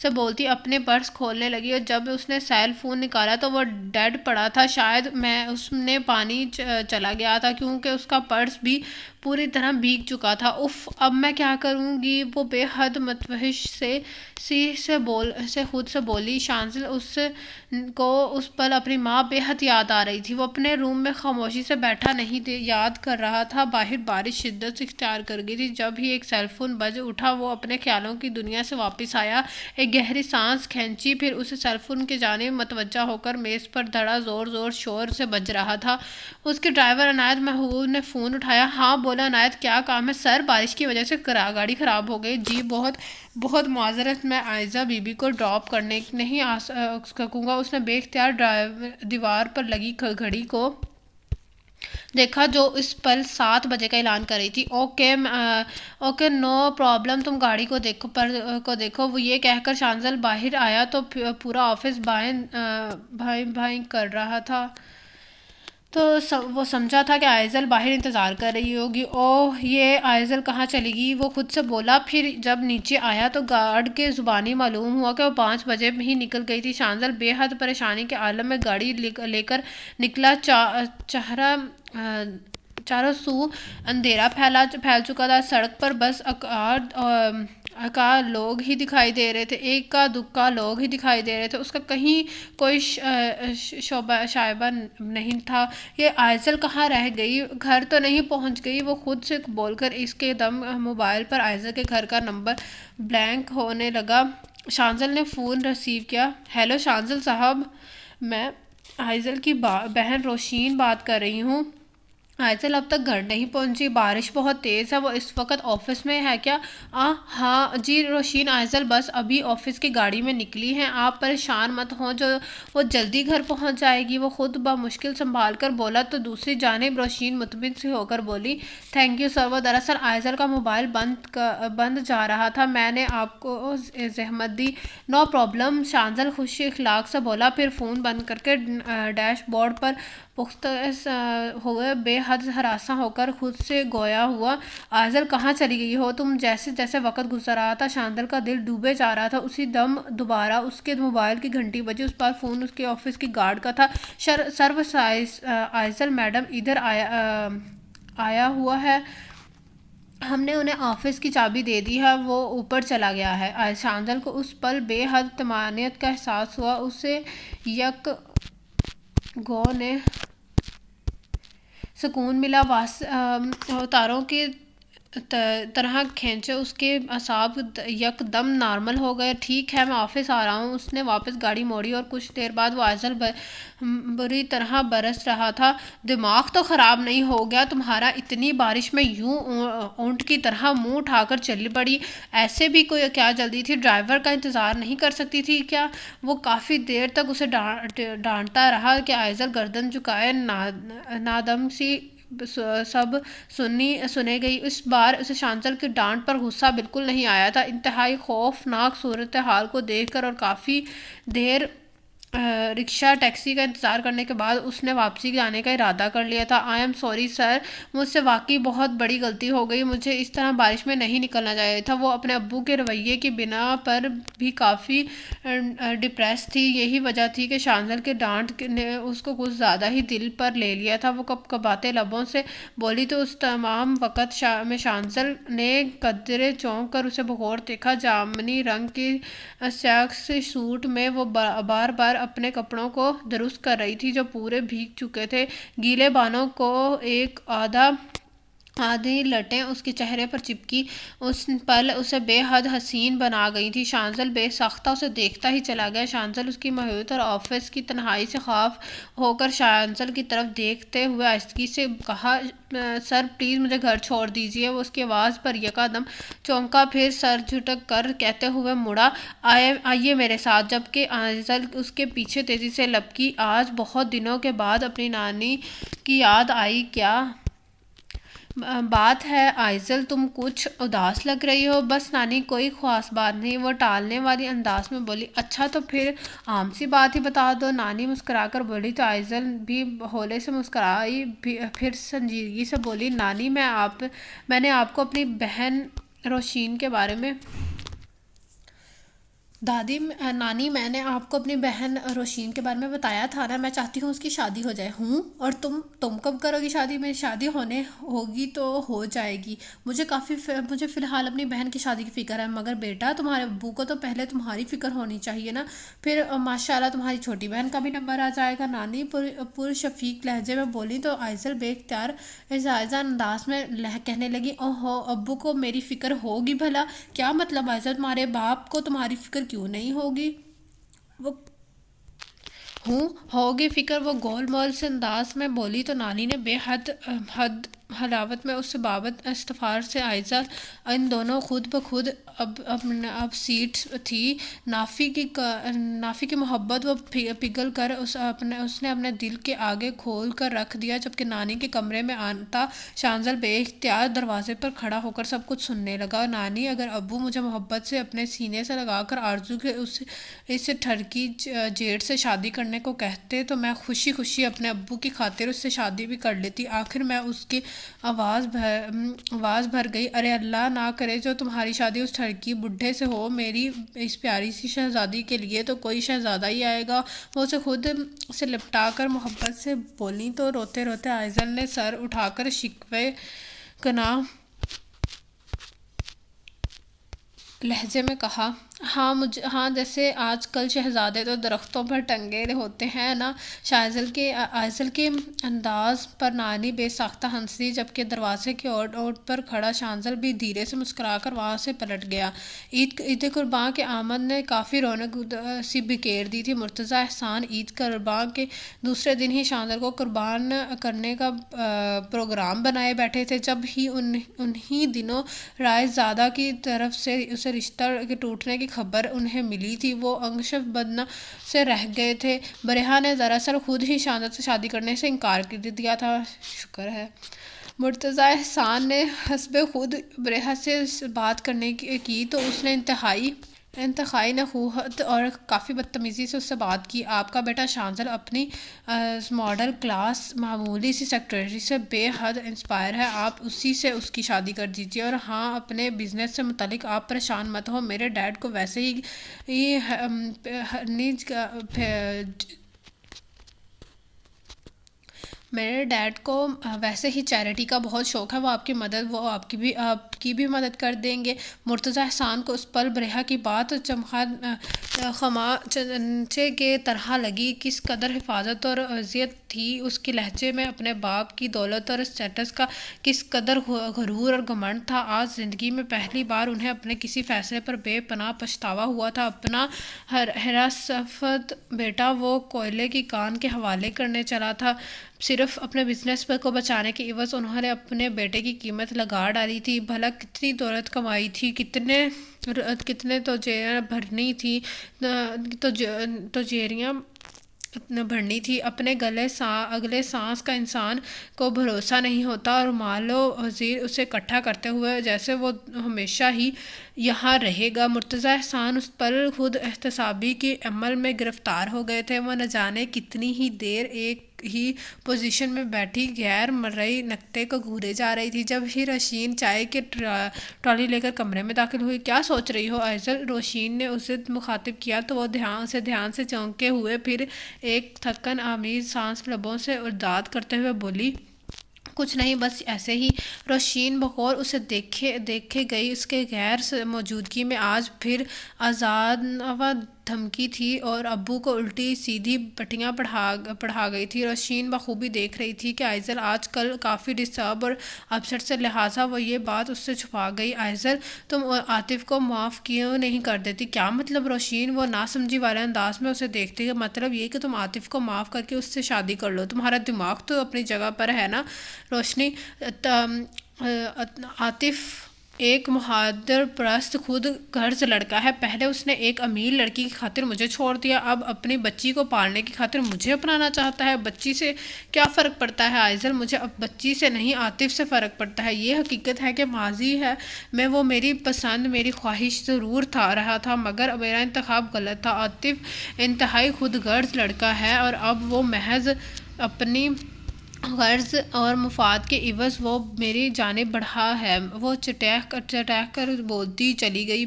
سے بولتی اپنے پرس کھولنے لگی، اور جب اس نے سیل فون نکالا تو وہ ڈیڈ پڑا تھا۔ شاید اس میں پانی چلا گیا تھا، کیونکہ اس کا پرس بھی پوری طرح بھیگ چکا تھا۔ اف، اب میں کیا کروں گی؟ وہ بے حد متوحش سے خود سے بولی۔ شانزل اس کو اس پر اپنی ماں بے حد یاد آ رہی تھی۔ وہ اپنے روم میں خاموشی سے بیٹھا نہیں یاد کر رہا تھا۔ باہر بارش شدت سے اختیار کر گئی تھی۔ جب ہی ایک سیل فون بج اٹھا، وہ اپنے خیالوں کی دنیا سے واپس آیا، ایک گہری سانس کھینچی، پھر اسے سیل فون کی جانب متوجہ ہو کر میز پر دھڑا زور شور سے بج رہا تھا۔ اس کے ڈرائیور عنایت محمود نے فون اٹھایا۔ ہاں بولا عنایت، کیا کام ہے؟ سر، بارش کی وجہ سے گاڑی خراب ہو گئی۔ جی بہت معذرت، میں عائزہ بی بی کو ڈراپ کرنے نہیں آ سکوں گا۔ اس نے بے اختیار دیوار پر لگی گھڑی کو دیکھا جو اس پل 7 بجے کا اعلان کر رہی تھی۔ اوکے نو پرابلم، تم گاڑی کو دیکھو۔ وہ یہ کہہ کر شانزل باہر آیا تو پورا آفس بھائیں کر رہا تھا۔ تو وہ سمجھا تھا کہ آئزل باہر انتظار کر رہی ہوگی۔ اوہ، یہ آئزل کہاں چلی گئی؟ وہ خود سے بولا۔ پھر جب نیچے آیا تو گارڈ کے زبانی معلوم ہوا کہ وہ 5 بجے ہی نکل گئی تھی۔ شانزل بے حد پریشانی کے عالم میں گاڑی لے کر نکلا۔ چاروں سو اندھیرا پھیل چکا تھا۔ سڑک پر بس کا لوگ ہی دکھائی دے رہے تھے، ایک کا دکا لوگ ہی دکھائی دے رہے تھے۔ اس کا کہیں کوئی شائبہ نہیں تھا۔ یہ آئزل کہاں رہ گئی؟ گھر تو نہیں پہنچ گئی؟ وہ خود سے بول کر اس کے دم موبائل پر آئزل کے گھر کا نمبر بلینک ہونے لگا۔ شانزل نے فون ریسیو کیا۔ ہیلو شانزل صاحب، میں آئزل کی بہن روشین بات کر رہی ہوں۔ آئزل اب تک گھر نہیں پہنچی، بارش بہت تیز ہے۔ وہ اس وقت آفس میں ہے کیا؟ ہاں جی روشین، آئزل بس ابھی آفس کی گاڑی میں نکلی ہیں، آپ پریشان مت ہوں، وہ جلدی گھر پہنچ جائے گی۔ وہ خود بمشکل سنبھال کر بولا تو دوسری جانب روشین مطمئن سی ہو کر بولی، تھینک یو سر۔ وہ دراصل آئزل کا موبائل بند جا رہا تھا، میں نے آپ کو زحمت دی۔ نو پرابلم، شانزل خوش اخلاق سے بولا، پھر فون بند کر کے ڈیش بورڈ پر پختہ ہوئے بے حد ہراساں ہو کر خود سے گویا ہوا، آئزل کہاں چلی گئی ہو تم؟ جیسے وقت گزر رہا تھا شانزل کا دل ڈوبے جا رہا تھا۔ اسی دم دوبارہ اس کے موبائل کی گھنٹی بجی۔ اس پر فون اس کے آفس کی گارڈ کا تھا۔ سر، آئزل میڈم ادھر آیا ہوا ہے، ہم نے انہیں آفس کی چابی دے دی ہے، وہ اوپر چلا گیا ہے۔ شانزل کو اس پل بے حد طمانینت کا احساس ہوا۔ اسے یک گو نے سکون ملا، تاروں کی طرح کھینچے، اس کے اعصاب یک دم نارمل ہو گئے۔ ٹھیک ہے، میں آفس آ رہا ہوں۔ اس نے واپس گاڑی موڑی اور کچھ دیر بعد وہ آئزل بری طرح برس رہا تھا۔ دماغ تو خراب نہیں ہو گیا تمہارا؟ اتنی بارش میں یوں اونٹ کی طرح منہ اٹھا کر چلی پڑی، ایسے بھی کوئی کیا جلدی تھی؟ ڈرائیور کا انتظار نہیں کر سکتی تھی کیا؟ وہ کافی دیر تک اسے ڈانٹتا رہا کہ آئزل گردن جھکائے، نادم سی سب سنے گئی۔ اس بار اسے شانزل کی ڈانٹ پر غصہ بالکل نہیں آیا تھا۔ انتہائی خوفناک صورتحال کو دیکھ کر اور کافی دیر رکشہ ٹیکسی کا انتظار کرنے کے بعد اس نے واپسی جانے کا ارادہ کر لیا تھا۔ آئی ایم سوری سر، مجھ سے واقعی بہت بڑی غلطی ہو گئی، مجھے اس طرح بارش میں نہیں نکلنا چاہیے تھا۔ وہ اپنے ابو کے رویے کی بنا پر بھی کافی ڈپریس تھی۔ یہی وجہ تھی کہ شانزل کے ڈانٹ نے اس کو کچھ زیادہ ہی دل پر لے لیا تھا۔ وہ کپکپاتے لبوں سے بولی تو اس تمام وقت میں شانزل نے قدرے چونک کر اسے بغور دیکھا۔ جامنی رنگ کی سیاسی سوٹ میں وہ بار بار اپنے کپڑوں کو درست کر رہی تھی جو پورے بھیگ چکے تھے۔ گیلے بانوں کو ایک آدھی لٹیں اس کے چہرے پر چپکی، اس پل اسے بے حد حسین بنا گئی تھی۔ شانزل بے ساختہ اسے دیکھتا ہی چلا گیا۔ شانزل اس کی مایوس اور آفس کی تنہائی سے خاف ہو کر شانزل کی طرف دیکھتے ہوئے آہستگی سے کہا، سر پلیز مجھے گھر چھوڑ دیجیے۔ وہ اس کی آواز پر یکدم چونکا، پھر سر جھٹک کر کہتے ہوئے مڑا، آئیے میرے ساتھ۔ جبکہ آئزل اس کے پیچھے تیزی سے لپکی۔ آج بہت دنوں کے بعد اپنی نانی کی یاد آئی، کیا بات ہے آئزل؟ تم کچھ اداس لگ رہی ہو۔ بس نانی، کوئی خاص بات نہیں، وہ ٹالنے والی انداز میں بولی۔ اچھا تو پھر عام سی بات ہی بتا دو، نانی مسکرا کر بولی تو آئزل بھی ہولے سے مسکرائی، پھر سنجیدگی سے بولی، نانی میں نے آپ کو اپنی بہن روشین کے بارے میں دادی نانی، میں نے آپ کو اپنی بہن روشین کے بارے میں بتایا تھا نا، میں چاہتی ہوں اس کی شادی ہو جائے ہوں، اور تم کب کرو گی شادی؟ میری شادی ہونے ہوگی تو ہو جائے گی، مجھے فی الحال اپنی بہن کی شادی کی فکر ہے، مگر بیٹا تمہارے ابو کو تو پہلے تمہاری فکر ہونی چاہیے نا، پھر ماشاءاللہ تمہاری چھوٹی بہن کا بھی نمبر آ جائے گا۔ نانی پر شفیق لہجے میں بولی تو آئزل بے اختیار اعزازہ انداز میں کہنے لگی، اوہو، ابو کو میری فکر ہوگی بھلا؟ کیا مطلب آئزل؟ تمہارے باپ کو تمہاری فکر کیوں نہیں ہوگی؟ وہ ہوں ہوگی فکر، وہ گول مول سے انداز میں بولی تو نانی نے بے حد حلاوت میں اس بابت استفار سے عائزہ ان دونوں خود بخود اب سیٹ تھی نافی کی محبت وہ پگھل کر اس نے اپنے دل کے آگے کھول کر رکھ دیا، جبکہ نانی کے کمرے میں آتا شانزل بے اختیار دروازے پر کھڑا ہو کر سب کچھ سننے لگا۔ نانی، اگر ابو مجھے محبت سے اپنے سینے سے لگا کر آرزو کے اس ٹھرکی جیٹ سے شادی کرنے کو کہتے تو میں خوشی خوشی اپنے ابو کی خاطر اس سے شادی بھی کر لیتی۔ آخر میں اس کی آواز بھر گئی، ارے اللہ نہ کرے جو تمہاری شادی اس ٹھرکی بڈھے سے ہو، میری اس پیاری سی شہزادی کے لیے تو کوئی شہزادہ ہی آئے گا۔ وہ اسے خود سے لپٹا کر محبت سے بولیں تو روتے روتے آئزل نے سر اٹھا کر شکوے لہجے میں کہا، ہاں جیسے آج کل شہزادے تو درختوں پر ٹنگے ہوتے ہیں نا۔ آئزل کے انداز پر نانی بے ساختہ ہنس دی، جبکہ دروازے کے اوٹ پر کھڑا شانزل بھی دھیرے سے مسکرا کر وہاں سے پلٹ گیا۔ عید قرباں کے آمد نے کافی رونق سی بکھیر دی تھی۔ مرتضیٰ احسان عید قرباں کے دوسرے دن ہی شانزل کو قربان کرنے کا پروگرام بنائے بیٹھے تھے، جب ہی انہی دنوں رائز زادہ کی طرف سے اسے رشتہ کے ٹوٹنے کی خبر انہیں ملی تھی، وہ انگشت بدنہ سے رہ گئے تھے۔ بریحہ نے دراصل خود ہی شانزل سے شادی کرنے سے انکار کر دیا تھا۔ شکر ہے مرتضیٰ احسان نے حسب خود بریحہ سے بات کرنے کی تو اس نے انتہائی نخوت اور کافی بدتمیزی سے اس سے بات کی۔ آپ کا بیٹا شانزل اپنی ماڈل کلاس معمولی سی سیکرٹری سے بے حد انسپائر ہے، آپ اسی سے اس کی شادی کر دیجیے، اور ہاں، اپنے بزنس سے متعلق آپ پریشان مت ہو، میرے ڈیڈ کو ویسے ہی چیریٹی کا بہت شوق ہے، وہ آپ کی بھی مدد کر دیں گے۔ مرتضیٰ احسان کو اس پل بریحہ کی بات خماچے کے طرح لگی۔ کس قدر حفاظت اور عزت تھی اس کے لہجے میں، اپنے باپ کی دولت اور اسٹیٹس کا کس قدر غرور اور گھمنڈ تھا۔ آج زندگی میں پہلی بار انہیں اپنے کسی فیصلے پر بے پناہ پچھتاوا ہوا تھا۔ اپنا ہراسفت بیٹا وہ کوئلے کی کان کے حوالے کرنے چلا تھا۔ صرف اپنے بزنس کو بچانے کے عوض انہوں نے اپنے بیٹے کی قیمت لگا ڈالی تھی۔ بھلا کتنی دولت کمائی تھی، کتنے تجیریاں بھرنی تھی۔ اپنے اگلے سانس کا انسان کو بھروسہ نہیں ہوتا، اور مال و وزیر اسے اکٹھا کرتے ہوئے جیسے وہ ہمیشہ ہی یہاں رہے گا۔ مرتضیٰ احسان اس پل خود احتسابی کے عمل میں گرفتار ہو گئے تھے۔ وہ نہ جانے کتنی ہی دیر ایک ہی پوزیشن میں بیٹھی غیر مرئی نقطے کو گھورے جا رہی تھی، جب ہی روشین چائے کی ٹرالی لے کر کمرے میں داخل ہوئی۔ کیا سوچ رہی ہو آئزل؟ روشین نے اسے مخاطب کیا تو وہ دھیان سے چونکے ہوئے پھر ایک تھکن آمیز سانس لبوں سے ارداد کرتے ہوئے بولی، کچھ نہیں، بس ایسے ہی۔ روشین بغور اسے دیکھے گئی۔ اس کے غیر موجودگی میں آج پھر آزادانہ دھمکی تھی اور ابو کو الٹی سیدھی پٹیاں پڑھا گئی تھی۔ روشین بخوبی دیکھ رہی تھی کہ آئزل آج کل کافی ڈسٹرب اور اپسیٹ سے، لہٰذا وہ یہ بات اس سے چھپا گئی۔ آئزل، تم عاطف کو معاف کیوں نہیں کر دیتی؟ کیا مطلب؟ روشین وہ ناسمجھی والے انداز میں اسے دیکھتی ہے، مطلب یہ کہ تم عاطف کو معاف کر کے اس سے شادی کر لو، تمہارا دماغ تو اپنی جگہ پر ہے نا؟ روشنی، عاطف ایک مہادر پرست خود غرض لڑکا ہے، پہلے اس نے ایک امیر لڑکی کی خاطر مجھے چھوڑ دیا، اب اپنی بچی کو پالنے کی خاطر مجھے اپنانا چاہتا ہے۔ بچی سے کیا فرق پڑتا ہے آئزل؟ مجھے اب بچی سے نہیں عاطف سے فرق پڑتا ہے۔ یہ حقیقت ہے کہ ماضی میں وہ میری پسند، میری خواہش ضرور رہا تھا، مگر میرا انتخاب غلط تھا۔ عاطف انتہائی خود غرض لڑکا ہے، اور اب وہ محض اپنی غرض اور مفاد کے عوض وہ میری جانب بڑھا ہے۔ وہ چٹیک کر بولتی چلی گئی،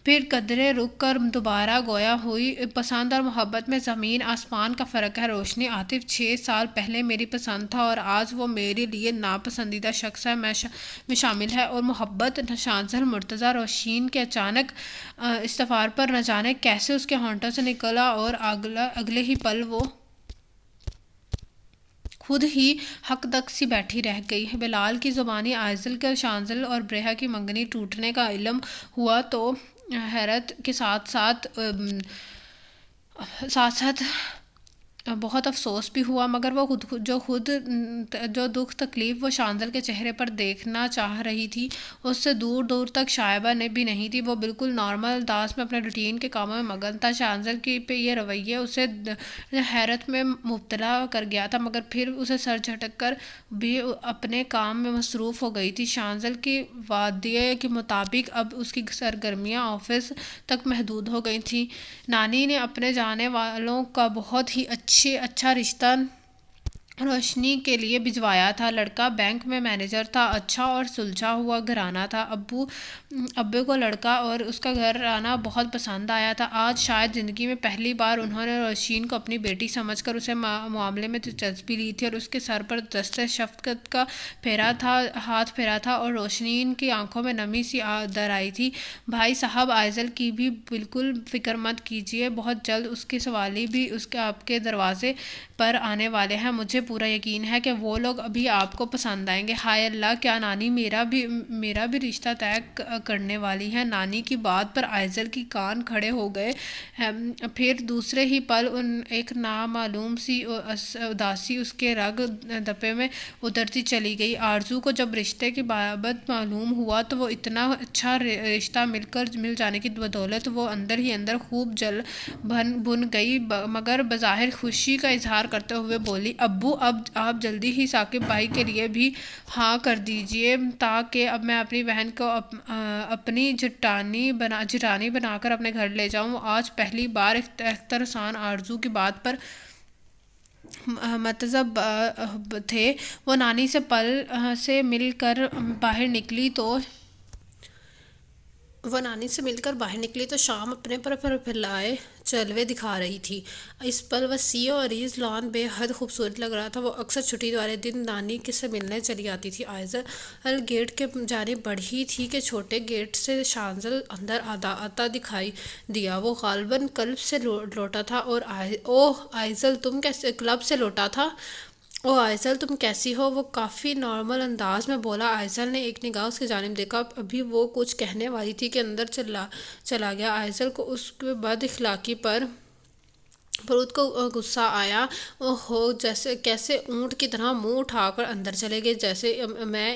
پھر قدرے رک کر دوبارہ گویا ہوئی پسند اور محبت میں زمین آسمان کا فرق ہے روشنی۔ عاطف 6 سال پہلے میری پسند تھا اور آج وہ میرے لیے ناپسندیدہ شخص ہے میں شامل ہے۔ اور محبت شانزل مرتضیٰ روشین کے اچانک استعفار پر نہ جانے کیسے اس کے ہونٹوں سے نکلا اور اگلے ہی پل وہ خود ہی حق تک سی بیٹھی رہ گئی۔ بلال کی زبانی عائزل کے شانزل اور برہا کی منگنی ٹوٹنے کا علم ہوا تو حیرت کے ساتھ ساتھ بہت افسوس بھی ہوا، مگر وہ جو دکھ تکلیف وہ شانزل کے چہرے پر دیکھنا چاہ رہی تھی اس سے دور دور تک شائبہ بھی نہیں تھی۔ وہ بالکل نارمل انداز میں اپنے روٹین کے کاموں میں مگن تھا۔ شانزل کی پہ یہ رویہ اسے حیرت میں مبتلا کر گیا تھا، مگر پھر اسے سر جھٹک کر بھی اپنے کام میں مصروف ہو گئی تھی۔ شانزل کی وعدے کے مطابق اب اس کی سرگرمیاں آفس تک محدود ہو گئی تھیں۔ نانی نے اپنے جانے والوں کا بہت ہی اچھا رشتہ روشنی کے لیے بھجوایا تھا۔ لڑکا بینک میں مینیجر تھا، اچھا اور سلجھا ہوا گھرانہ تھا۔ ابو کو لڑکا اور اس کا گھرانہ بہت پسند آیا تھا۔ آج شاید زندگی میں پہلی بار انہوں نے روشین کو اپنی بیٹی سمجھ کر اسے معاملے میں دلچسپی لی تھی اور اس کے سر پر دست شفقت کا ہاتھ پھیرا تھا اور روشین کی آنکھوں میں نمی سی در آئی تھی۔ بھائی صاحب عائزل کی بھی بالکل فکر مت کیجیے، بہت جلد اس کی سوالی بھی آپ کے دروازے پر آنے والے ہیں۔ مجھے پورا یقین ہے کہ وہ لوگ ابھی آپ کو پسند آئیں گے۔ ہائے اللہ، کیا نانی میرا بھی رشتہ طے کرنے والی ہے؟ نانی کی بات پر عائزل کی کان کھڑے ہو گئے۔ پھر دوسرے ہی پل ایک نامعلوم سی اداسی اس کے رگ دپے میں اترتی چلی گئی۔ آرزو کو جب رشتے کی بابت معلوم ہوا تو وہ اتنا اچھا رشتہ مل جانے کی بدولت وہ اندر ہی اندر خوب جل بھن گئی، مگر بظاہر خوشی کا اظہار کرتے ہوئے بولی، ابو اب آپ جلدی ہی ثاقب بھائی کے لیے بھی ہاں کر دیجیے تاکہ اب میں اپنی بہن کو اپنی جٹانی بنا کر اپنے گھر لے جاؤں۔ آج پہلی بار اخترسان آرزو کی بات پر متذب تھے۔ وہ نانی سے پل سے مل کر باہر نکلی تو شام اپنے پر پھیلائے چلوے دکھا رہی تھی۔ اس پل وسیع و عریض لان بے حد خوبصورت لگ رہا تھا۔ وہ اکثر چھٹی والے دن نانی سے ملنے چلی آتی تھی۔ عائزل گیٹ کے جانب بڑھی تھی کہ چھوٹے گیٹ سے شانزل اندر آتا دکھائی دیا۔ وہ غالباً کلب سے لوٹا تھا۔ عائزل تم کیسی ہو؟ وہ کافی نارمل انداز میں بولا۔ عائزل نے ایک نگاہ اس کی جانب دیکھا، ابھی وہ کچھ کہنے والی تھی کہ اندر چلا گیا۔ عائزل کو اس کی بد اخلاقی پر فرود کو غصہ آیا۔ اوہو، کیسے اونٹ کی طرح منہ اٹھا کر اندر چلے گئے، جیسے میں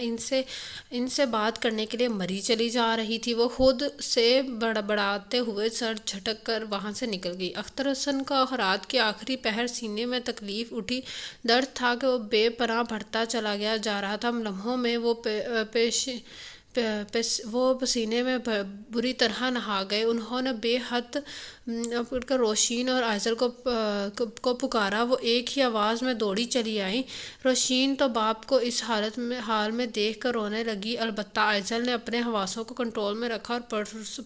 ان سے بات کرنے کے لیے مری چلی جا رہی تھی۔ وہ خود سے بڑبڑاتے ہوئے سر جھٹک کر وہاں سے نکل گئی۔ اختر حسن کا رات کے آخری پہر سینے میں تکلیف اٹھی درد تھا کہ وہ بے پناہ بڑھتا چلا جا رہا تھا۔ لمحوں میں وہ پسینے میں بری طرح نہا گئے۔ انہوں نے بے حد کر روشین اور عائزل کو پکارا۔ وہ ایک ہی آواز میں دوڑی چلی آئیں۔ روشین تو باپ کو اس حال میں دیکھ کر رونے لگی، البتہ عائزل نے اپنے حواسوں کو کنٹرول میں رکھا اور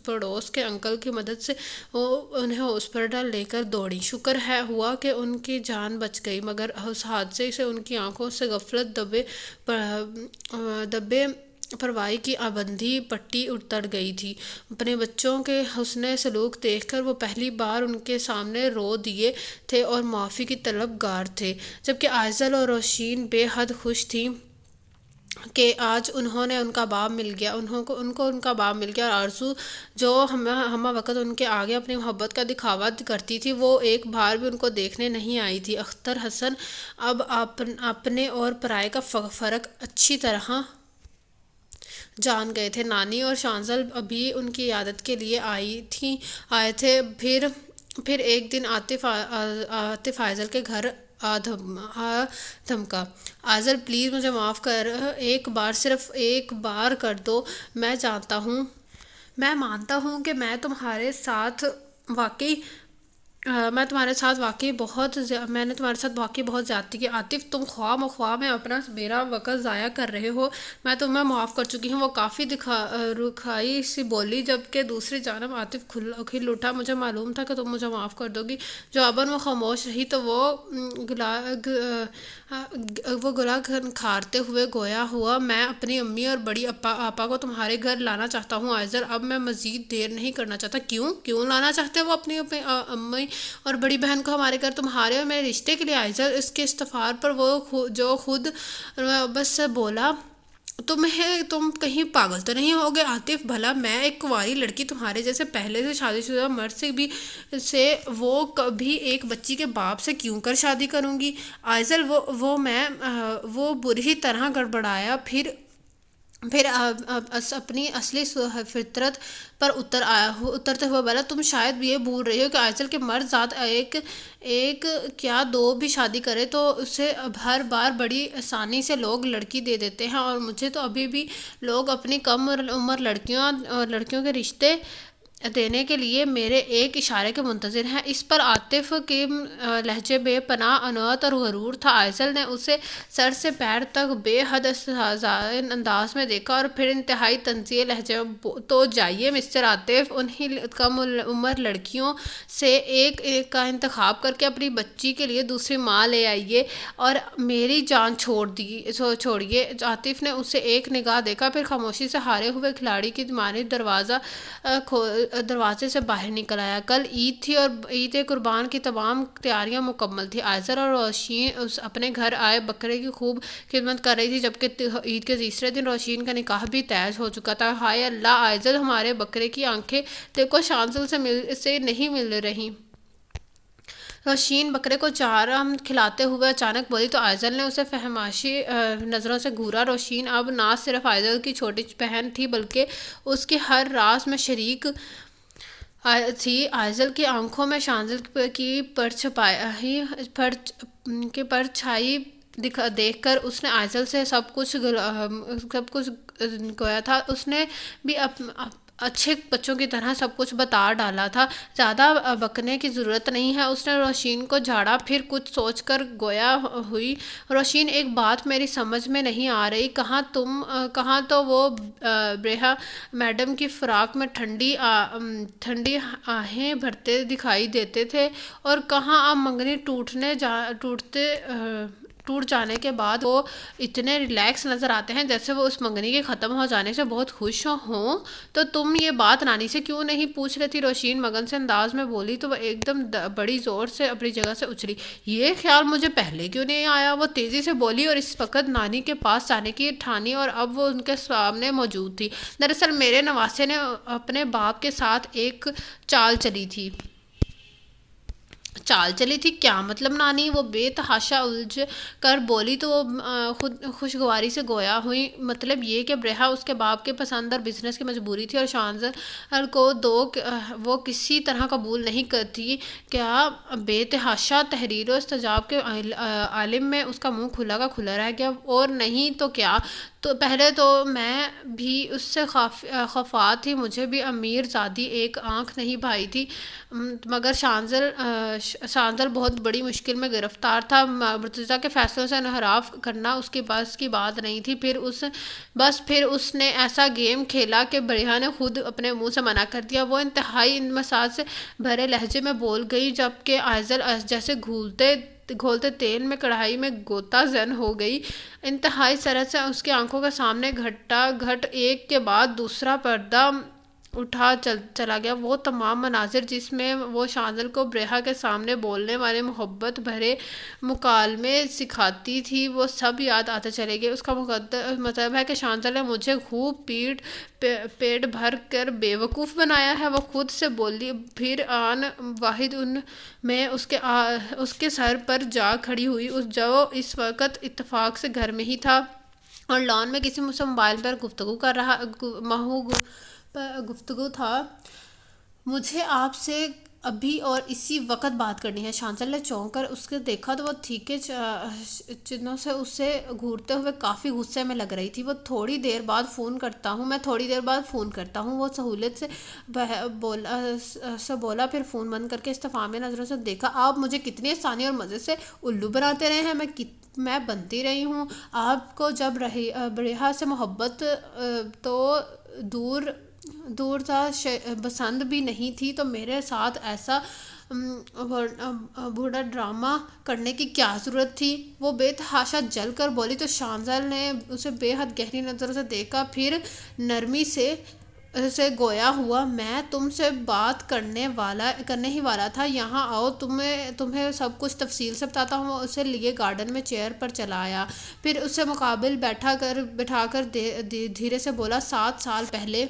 پڑوس کے انکل کی مدد سے انہیں ہاسپٹل لے کر دوڑی۔ شکر ہوا کہ ان کی جان بچ گئی، مگر اس حادثے سے ان کی آنکھوں سے غفلت دبے پرواہی کی ابندھی پٹی اتر گئی تھی۔ اپنے بچوں کے حسن سلوک دیکھ کر وہ پہلی بار ان کے سامنے رو دیے تھے اور معافی کی طلب گار تھے، جبکہ عائزل اور روشین بے حد خوش تھیں کہ آج انہیں ان کا باپ مل گیا اور آرزو جو ہمہ وقت ان کے آگے اپنی محبت کا دکھاوا کرتی تھی وہ ایک بار بھی ان کو دیکھنے نہیں آئی تھی۔ اختر حسن اب اپنے اور پرائے کا فرق اچھی طرح جان گئے تھے۔ نانی اور شانزل ابھی ان کی عیادت کے لیے آئے تھے۔ پھر ایک دن عاطف عائزل کے گھر دھمکا، عائزل پلیز مجھے معاف کر، صرف ایک بار کر دو۔ میں مانتا ہوں کہ میں تمہارے ساتھ واقعی میں تمہارے ساتھ واقعی میں نے تمہارے ساتھ واقعی بہت زیادتی کی عاطف، تم خواہ مخواہ میں اپنا میرا وقت ضائع کر رہے ہو، میں تمہیں معاف کر چکی ہوں۔ وہ کافی رکھائی سی بولی، جبکہ دوسری جانب عاطف کھل اٹھا، مجھے معلوم تھا کہ تم مجھے معاف کر دو گی۔ جواباً وہ خاموش رہی تو وہ گلا کھارتے ہوئے گویا ہوا، میں اپنی امی اور بڑی آپا کو تمہارے گھر لانا چاہتا ہوں آئزل، اب میں مزید دیر نہیں کرنا چاہتا۔ کیوں لانا چاہتے ہو وہ اپنی امی اور بڑی بہن کو ہمارے گھر تمہارے اور میرے رشتے کے لیے آئزل؟ اس کے استفار پر وہ جو خود بس سے بولا، تم کہیں پاگل تو نہیں ہوگے عاطف؟ بھلا میں ایک کنواری لڑکی تمہارے جیسے پہلے سے شادی شدہ مرد سے وہ کبھی ایک بچی کے باپ سے کیوں کر شادی کروں گی؟ آئزل وہ بری طرح گڑبڑایا، پھر اپنی اصلی فطرت پر اترتے ہوئے بولا، تم شاید یہ بھول رہی ہو کہ آئزل کے مرد ذات ایک کیا دو بھی شادی کرے تو اسے ہر بار بڑی آسانی سے لوگ لڑکی دے دیتے ہیں، اور مجھے تو ابھی بھی لوگ اپنی کم عمر لڑکیوں کے رشتے دینے کے لیے میرے ایک اشارے کے منتظر ہیں۔ اس پر عاطف کے لہجے بے پناہ عناد اور غرور تھا۔ آئزل نے اسے سر سے پیر تک بے حد استہزائیہ انداز میں دیکھا اور پھر انتہائی طنزیہ لہجے میں، تو جائیے مسٹر عاطف، انہی کم عمر لڑکیوں سے ایک کا انتخاب کر کے اپنی بچی کے لیے دوسری ماں لے آئیے اور میری جان چھوڑیے۔ عاطف نے اسے ایک نگاہ دیکھا، پھر خاموشی سے ہارے ہوئے کھلاڑی کی مانند دروازے سے باہر نکل آیا۔ کل عید تھی اور عید قربان کی تمام تیاریاں مکمل تھیں۔ آئزل اور روشین اپنے گھر آئے بکرے کی خوب خدمت کر رہی تھی، جبکہ عید کے تیسرے دن روشین کا نکاح بھی طے ہو چکا تھا۔ ہائے اللہ آئزل، ہمارے بکرے کی آنکھیں دیکھو، شانزل سے نہیں مل رہی۔ روشین بکرے کو چارہ کھلاتے ہوئے اچانک بولی تو آئزل نے اسے فہمانشی نظروں سے گھورا۔ روشین اب نہ صرف آئزل کی چھوٹی بہن تھی بلکہ اس کے ہر راز میں شریک تھی۔ آئزل کی آنکھوں میں شانزل کی پرچھائی دیکھ کر اس نے آئزل سے سب کچھ گویا تھا، اس نے بھی اچھے بچوں کی طرح سب کچھ بتا ڈالا تھا۔ زیادہ بکنے کی ضرورت نہیں ہے، اس نے روشین کو جھاڑا، پھر کچھ سوچ کر گویا ہوئی، روشین ایک بات میری سمجھ میں نہیں آ رہی، کہاں تو وہ بریہا میڈم کی فراق میں ٹھنڈی آہیں بھرتے دکھائی دیتے تھے، اور کہاں اب منگنی ٹوٹ جانے کے بعد وہ اتنے ریلیکس نظر آتے ہیں جیسے وہ اس منگنی کے ختم ہو جانے سے بہت خوش ہوں۔ تو تم یہ بات نانی سے کیوں نہیں پوچھ رہی تھی؟ روشین مگن سے انداز میں بولی تو وہ ایک دم بڑی زور سے اپنی جگہ سے اچھلی۔ یہ خیال مجھے پہلے کیوں نہیں آیا؟ وہ تیزی سے بولی اور اس وقت نانی کے پاس جانے کی ٹھانی، اور اب وہ ان کے سامنے موجود تھی۔ دراصل میرے نواسے نے اپنے باپ کے ساتھ ایک چال چلی تھی۔ کیا مطلب نانی؟ وہ بے تحاشا الجھ کر بولی تو وہ خوشگواری سے گویا ہوئی، مطلب یہ کہ بریہا اس کے باپ کے پسند اور بزنس کی مجبوری تھی، اور شانزل کو وہ کسی طرح قبول نہیں کرتی۔ کیا بے تحاشا تحریر و استجاب کے عالم میں اس کا منہ کھلا کا کھلا رہ گیا؟ اور نہیں تو کیا؟ تو پہلے تو میں بھی اس سے خفا تھی، مجھے بھی امیر زادی ایک آنکھ نہیں بھائی تھی، مگر شانزل بہت بڑی مشکل میں گرفتار تھا۔ مرتضیٰ کے فیصلوں سے انحراف کرنا اس کی بس کی بات نہیں تھی۔ پھر اس نے ایسا گیم کھیلا کہ بریہا نے خود اپنے منہ سے منع کر دیا۔ وہ انتہائی انبساط سے بھرے لہجے میں بول گئی، جبکہ آئزل جیسے گھولتے تیل میں کڑھائی میں غوطہ زن ہو گئی۔ انتہائی سرعت سے اس کی آنکھوں کے سامنے گھٹ ایک کے بعد دوسرا پردہ اٹھا چلا گیا۔ وہ تمام مناظر جس میں وہ شانزل کو بریہا کے سامنے بولنے والے محبت بھرے مکالمے سکھاتی تھی، وہ سب یاد آتے چلے گئے۔ اس کا مطلب ہے کہ شانزل نے مجھے خوب پیٹ بھر کر بے وقوف بنایا ہے، وہ خود سے بولی، پھر آن واحد ان میں اس کے سر پر جا کھڑی ہوئی، جو اس وقت اتفاق سے گھر میں ہی تھا اور لان میں کسی سے موبائل پر گفتگو تھا۔ مجھے آپ سے ابھی اور اسی وقت بات کرنی ہے۔ شانزل نے چونک کر اس کو دیکھا تو وہ تھیکے چنوں سے اسے گھورتے ہوئے کافی غصے میں لگ رہی تھی۔ وہ تھوڑی دیر بعد فون کرتا ہوں، میں تھوڑی دیر بعد فون کرتا ہوں، وہ سہولت سے بولا، پھر فون بند کر کے استفہامی نظروں سے دیکھا۔ آپ مجھے کتنی آسانی اور مزے سے الو بناتے رہے ہیں، میں بنتی رہی ہوں۔ آپ کو جب ریحا سے محبت تو دور تھا، پسند بھی نہیں تھی، تو میرے ساتھ ایسا بوڑھا ڈرامہ کرنے کی کیا ضرورت تھی؟ وہ بے تحاشا جل کر بولی تو شانزل نے اسے بے حد گہری نظروں سے دیکھا، پھر نرمی سے گویا ہوا، میں تم سے بات کرنے ہی والا تھا، یہاں آؤ، تمہیں سب کچھ تفصیل سے بتاتا ہوں۔ وہ اسے لیے گارڈن میں چیئر پر چلا آیا، پھر اسے مقابل بٹھا کر دھیرے سے بولا، 7 سال پہلے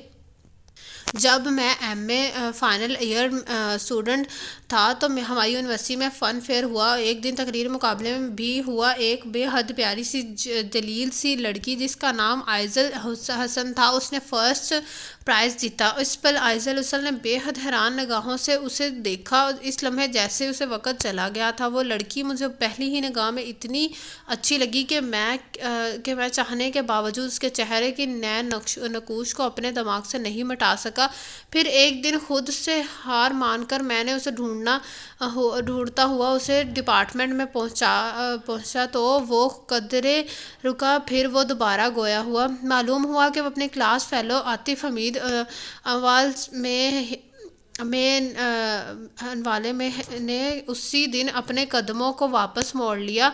جب میں M A final year student تھا تو ہماری یونیورسٹی میں فن فیئر ہوا، ایک دن تقریر مقابلے میں بھی ہوا، ایک بے حد پیاری سی جلیل سی لڑکی جس کا نام آئزل حسن تھا، اس نے فرسٹ پرائز جیتا۔ اس پر آئزل حسن نے بے حد حیران نگاہوں سے اسے دیکھا، اس لمحے جیسے اسے وقت چلا گیا تھا۔ وہ لڑکی مجھے پہلی ہی نگاہ میں اتنی اچھی لگی کہ میں چاہنے کے باوجود اس کے چہرے کی نئے نقوش کو اپنے دماغ سے نہیں مٹا سکا۔ پھر ایک دن خود سے ہار مان کر میں نے اسے ڈھونڈتا ہوا اسے ڈپارٹمنٹ میں پہنچا تو وہ قدرے رکا، پھر وہ دوبارہ گویا ہوا۔ معلوم ہوا کہ وہ اپنے کلاس فیلو عاطف حمید نے اسی دن اپنے قدموں کو واپس موڑ لیا۔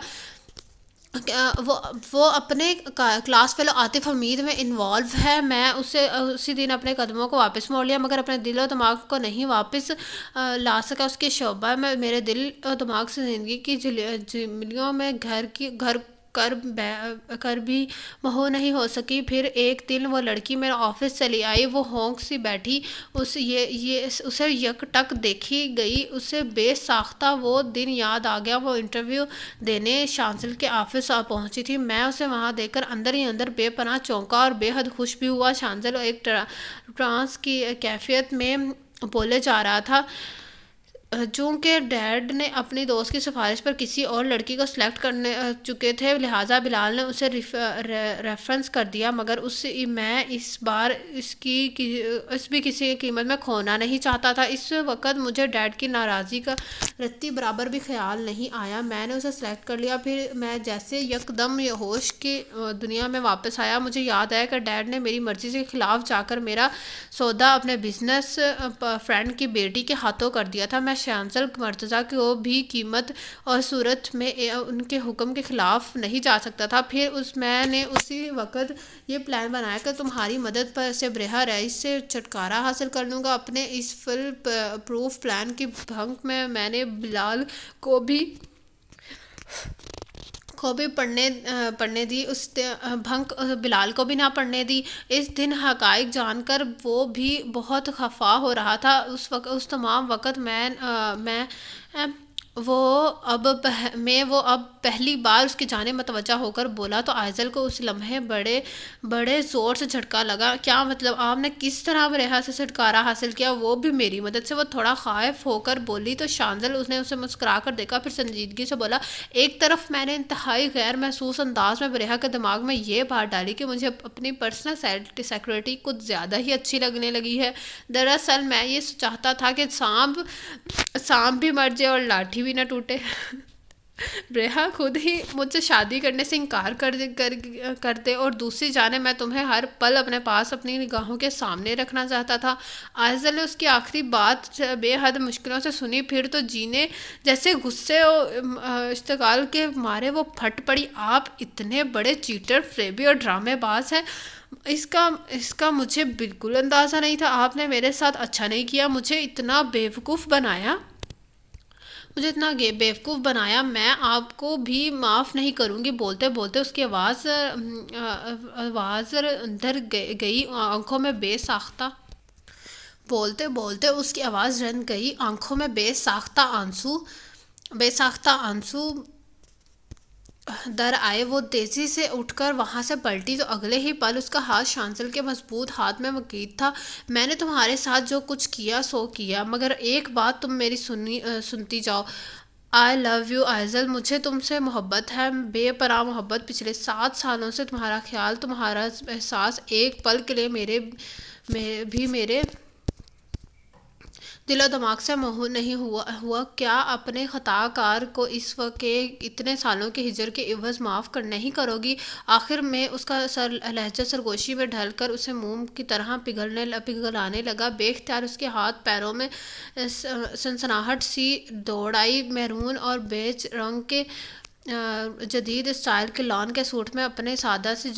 وہ اپنے کلاس فیلو عاطف حمید میں انوالو ہے، میں اسی دن اپنے قدموں کو واپس موڑ لیا، مگر اپنے دل و دماغ کو نہیں واپس لا سکا۔ اس کے شعبہ میں میرے دل و دماغ سے زندگی کی جھلیوں میں گھر کر بھی مہو نہیں ہو سکی۔ پھر ایک دن وہ لڑکی میرے آفس چلی آئی، وہ ہونک سی بیٹھی، اسے یک ٹک دیکھی گئی، اسے بے ساختہ وہ دن یاد آ گیا۔ وہ انٹرویو دینے شانزل کے آفس پہنچی تھی، میں اسے وہاں دیکھ کر اندر ہی اندر بے پناہ چونکا اور بے حد خوش بھی ہوا۔ شانزل ایک ٹرانس کی کیفیت میں بولے جا رہا تھا۔ چونکہ ڈیڈ نے اپنی دوست کی سفارش پر کسی اور لڑکی کو سلیکٹ کر چکے تھے، لہٰذا بلال نے اسے ریفرنس کر دیا، مگر میں اس بار اس بھی کسی قیمت میں کھونا نہیں چاہتا تھا۔ اس وقت مجھے ڈیڈ کی ناراضی کا رتی برابر بھی خیال نہیں آیا، میں نے اسے سلیکٹ کر لیا۔ پھر میں جیسے یک دم ہوش کی دنیا میں واپس آیا، مجھے یاد آیا کہ ڈیڈ نے میری مرضی کے خلاف جا کر میرا سودا اپنے بزنس فرینڈ کی بیٹی کے ہاتھوں کر دیا تھا۔ میں شانزل مرتضیٰ کو بھی قیمت اور صورت میں ان کے حکم کے خلاف نہیں جا سکتا تھا۔ پھر میں نے اسی وقت یہ پلان بنایا کہ تمہاری مدد سے ریحا رئیس سے چھٹکارا حاصل کر لوں گا۔ اپنے اس فل پروف پلان کی بھنک میں نے بلال کو بھی پڑھنے دی، اس بھنک بلال کو بھی نہ پڑھنے دی۔ اس دن حقائق جان کر وہ بھی بہت خفا ہو رہا تھا۔ اس تمام وقت وہ اب پہلی بار اس کی جانب متوجہ ہو کر بولا تو آئزل کو اس لمحے بڑے زور سے جھٹکا لگا۔ کیا مطلب؟ آپ نے کس طرح ریحا سے چھٹکارا حاصل کیا؟ وہ بھی میری مدد سے؟ وہ تھوڑا خائف ہو کر بولی تو شانزل نے اسے مسکرا کر دیکھا، پھر سنجیدگی سے بولا، ایک طرف میں نے انتہائی غیر محسوس انداز میں ریحا کے دماغ میں یہ بات ڈالی کہ مجھے اپنی پرسنل سیکرٹری کچھ زیادہ ہی اچھی لگنے لگی ہے۔ دراصل میں یہ چاہتا تھا کہ سانپ بھی مر جائے اور لاٹھی بھی نہ ٹوٹے۔ ریحا خود ہی مجھ سے شادی کرنے سے انکار کر دے اور دوسری جانب میں تمہیں ہر پل اپنے پاس اپنی نگاہوں کے سامنے رکھنا چاہتا تھا۔ آئزل نے اس کی آخری بات بے حد مشکلوں سے سنی، پھر تو جینے جیسے غصے اور اشتعال کے مارے وہ پھٹ پڑی۔ آپ اتنے بڑے چیٹر، فریبی اور ڈرامے باز ہیں، اس کا مجھے بالکل اندازہ نہیں تھا۔ آپ نے میرے ساتھ اچھا نہیں کیا، مجھے اتنا بیوقوف بنایا، میں آپ کو بھی معاف نہیں کروں گی۔ بولتے بولتے اس کی آواز اندر گئی، آنکھوں میں بے ساختہ آنسو در آئے وہ تیزی سے اٹھ کر وہاں سے پلٹی تو اگلے ہی پل اس کا ہاتھ شانزل کے مضبوط ہاتھ میں مقید تھا۔ میں نے تمہارے ساتھ جو کچھ کیا سو کیا، مگر ایک بات تم میری سنتی جاؤ۔ آئی لو یو آئزل، مجھے تم سے محبت ہے، بے پناہ محبت۔ پچھلے 7 سالوں سے تمہارا خیال، تمہارا احساس ایک پل کے لیے بھی میرے دل و دماغ سے محو نہیں ہوا۔ کیا اپنے خطا کار کو اس وقت کے اتنے سالوں کے ہجر کے عوض معاف نہیں کرو گی؟ آخر میں اس کا سر لہجہ سرگوشی میں ڈھل کر اسے موم کی طرح پگھلانے لگا۔ بے اختیار اس کے ہاتھ پیروں میں سنسناہٹ سی دوڑ آئی۔ میرون اور بیج رنگ کے جدید اسٹائل کے لان کے سوٹ میں اپنے سادہ سے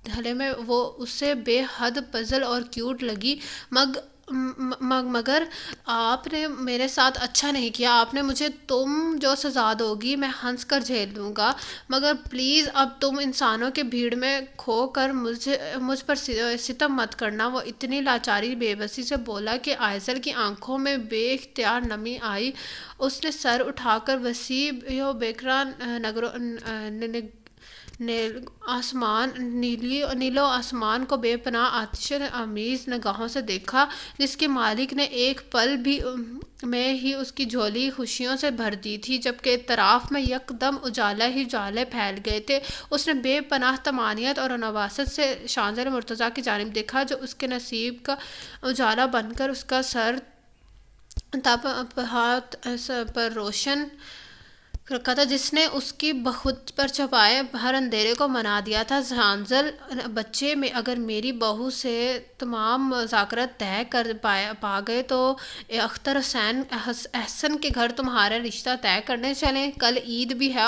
ہلے میں وہ اسے بے حد پزل اور کیوٹ لگی۔ مگر آپ نے میرے ساتھ اچھا نہیں کیا، آپ نے مجھے تم جو سزا دو گی میں ہنس کر جھیل لوں گا، مگر پلیز اب تم انسانوں کے بھیڑ میں کھو کر مجھ پر ستم مت کرنا۔ وہ اتنی لاچاری بے بسی سے بولا کہ آئزل کی آنکھوں میں بے اختیار نمی آئی۔ اس نے سر اٹھا کر وسیع و بیکراں نیلو آسمان کو بے پناہ آتش آمیز نگاہوں سے دیکھا، جس کے مالک نے ایک پل بھی میں ہی اس کی جھولی خوشیوں سے بھر دی تھی، جبکہ اطراف میں یک دم اجالے ہی اجالے پھیل گئے تھے۔ اس نے بے پناہ طمانینت اور نواست سے شانزل مرتضیٰ کی جانب دیکھا، جو اس کے نصیب کا اجالا بن کر اس کا سر تب ہاتھ پر روشن رکھا تھا، جس نے اس کی خود پر چھپائے ہر اندھیرے کو منا دیا تھا۔ شانزل بچے میں اگر میری بہو سے تمام مذاکرات طے کر پا گئے تو اختر حسین احسن کے گھر تمہارا رشتہ طے کرنے چلیں۔ کل عید بھی ہے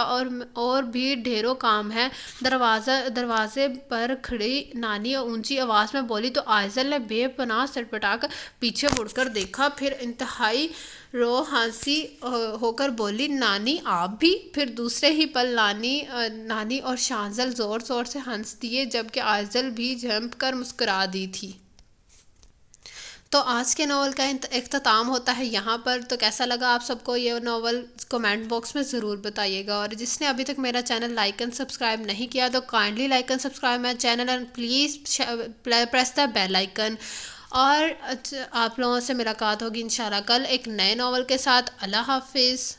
اور بھی ڈھیروں کام ہے۔ دروازے پر کھڑی نانی اونچی آواز میں بولی تو آئزل نے بے پناہ سٹپٹا کر پیچھے مڑ کر دیکھا، پھر انتہائی رو ہنسی ہو کر بولی نانی آپ بھی؟ پھر دوسرے ہی پل نانی اور شانزل زور زور سے ہنس دیے، جبکہ آئزل بھی جھنپ کر مسکرا دی تھی۔ تو آج کے ناول کا اختتام ہوتا ہے یہاں پر۔ تو کیسا لگا آپ سب کو یہ ناول کمنٹ باکس میں ضرور بتائیے گا، اور جس نے ابھی تک میرا چینل لائک اینڈ سبسکرائب نہیں کیا تو kindly like and subscribe my channel and please press the bell icon. اور آپ لوگوں سے ملاقات ہوگی انشاءاللہ کل ایک نئے ناول کے ساتھ۔ اللہ حافظ۔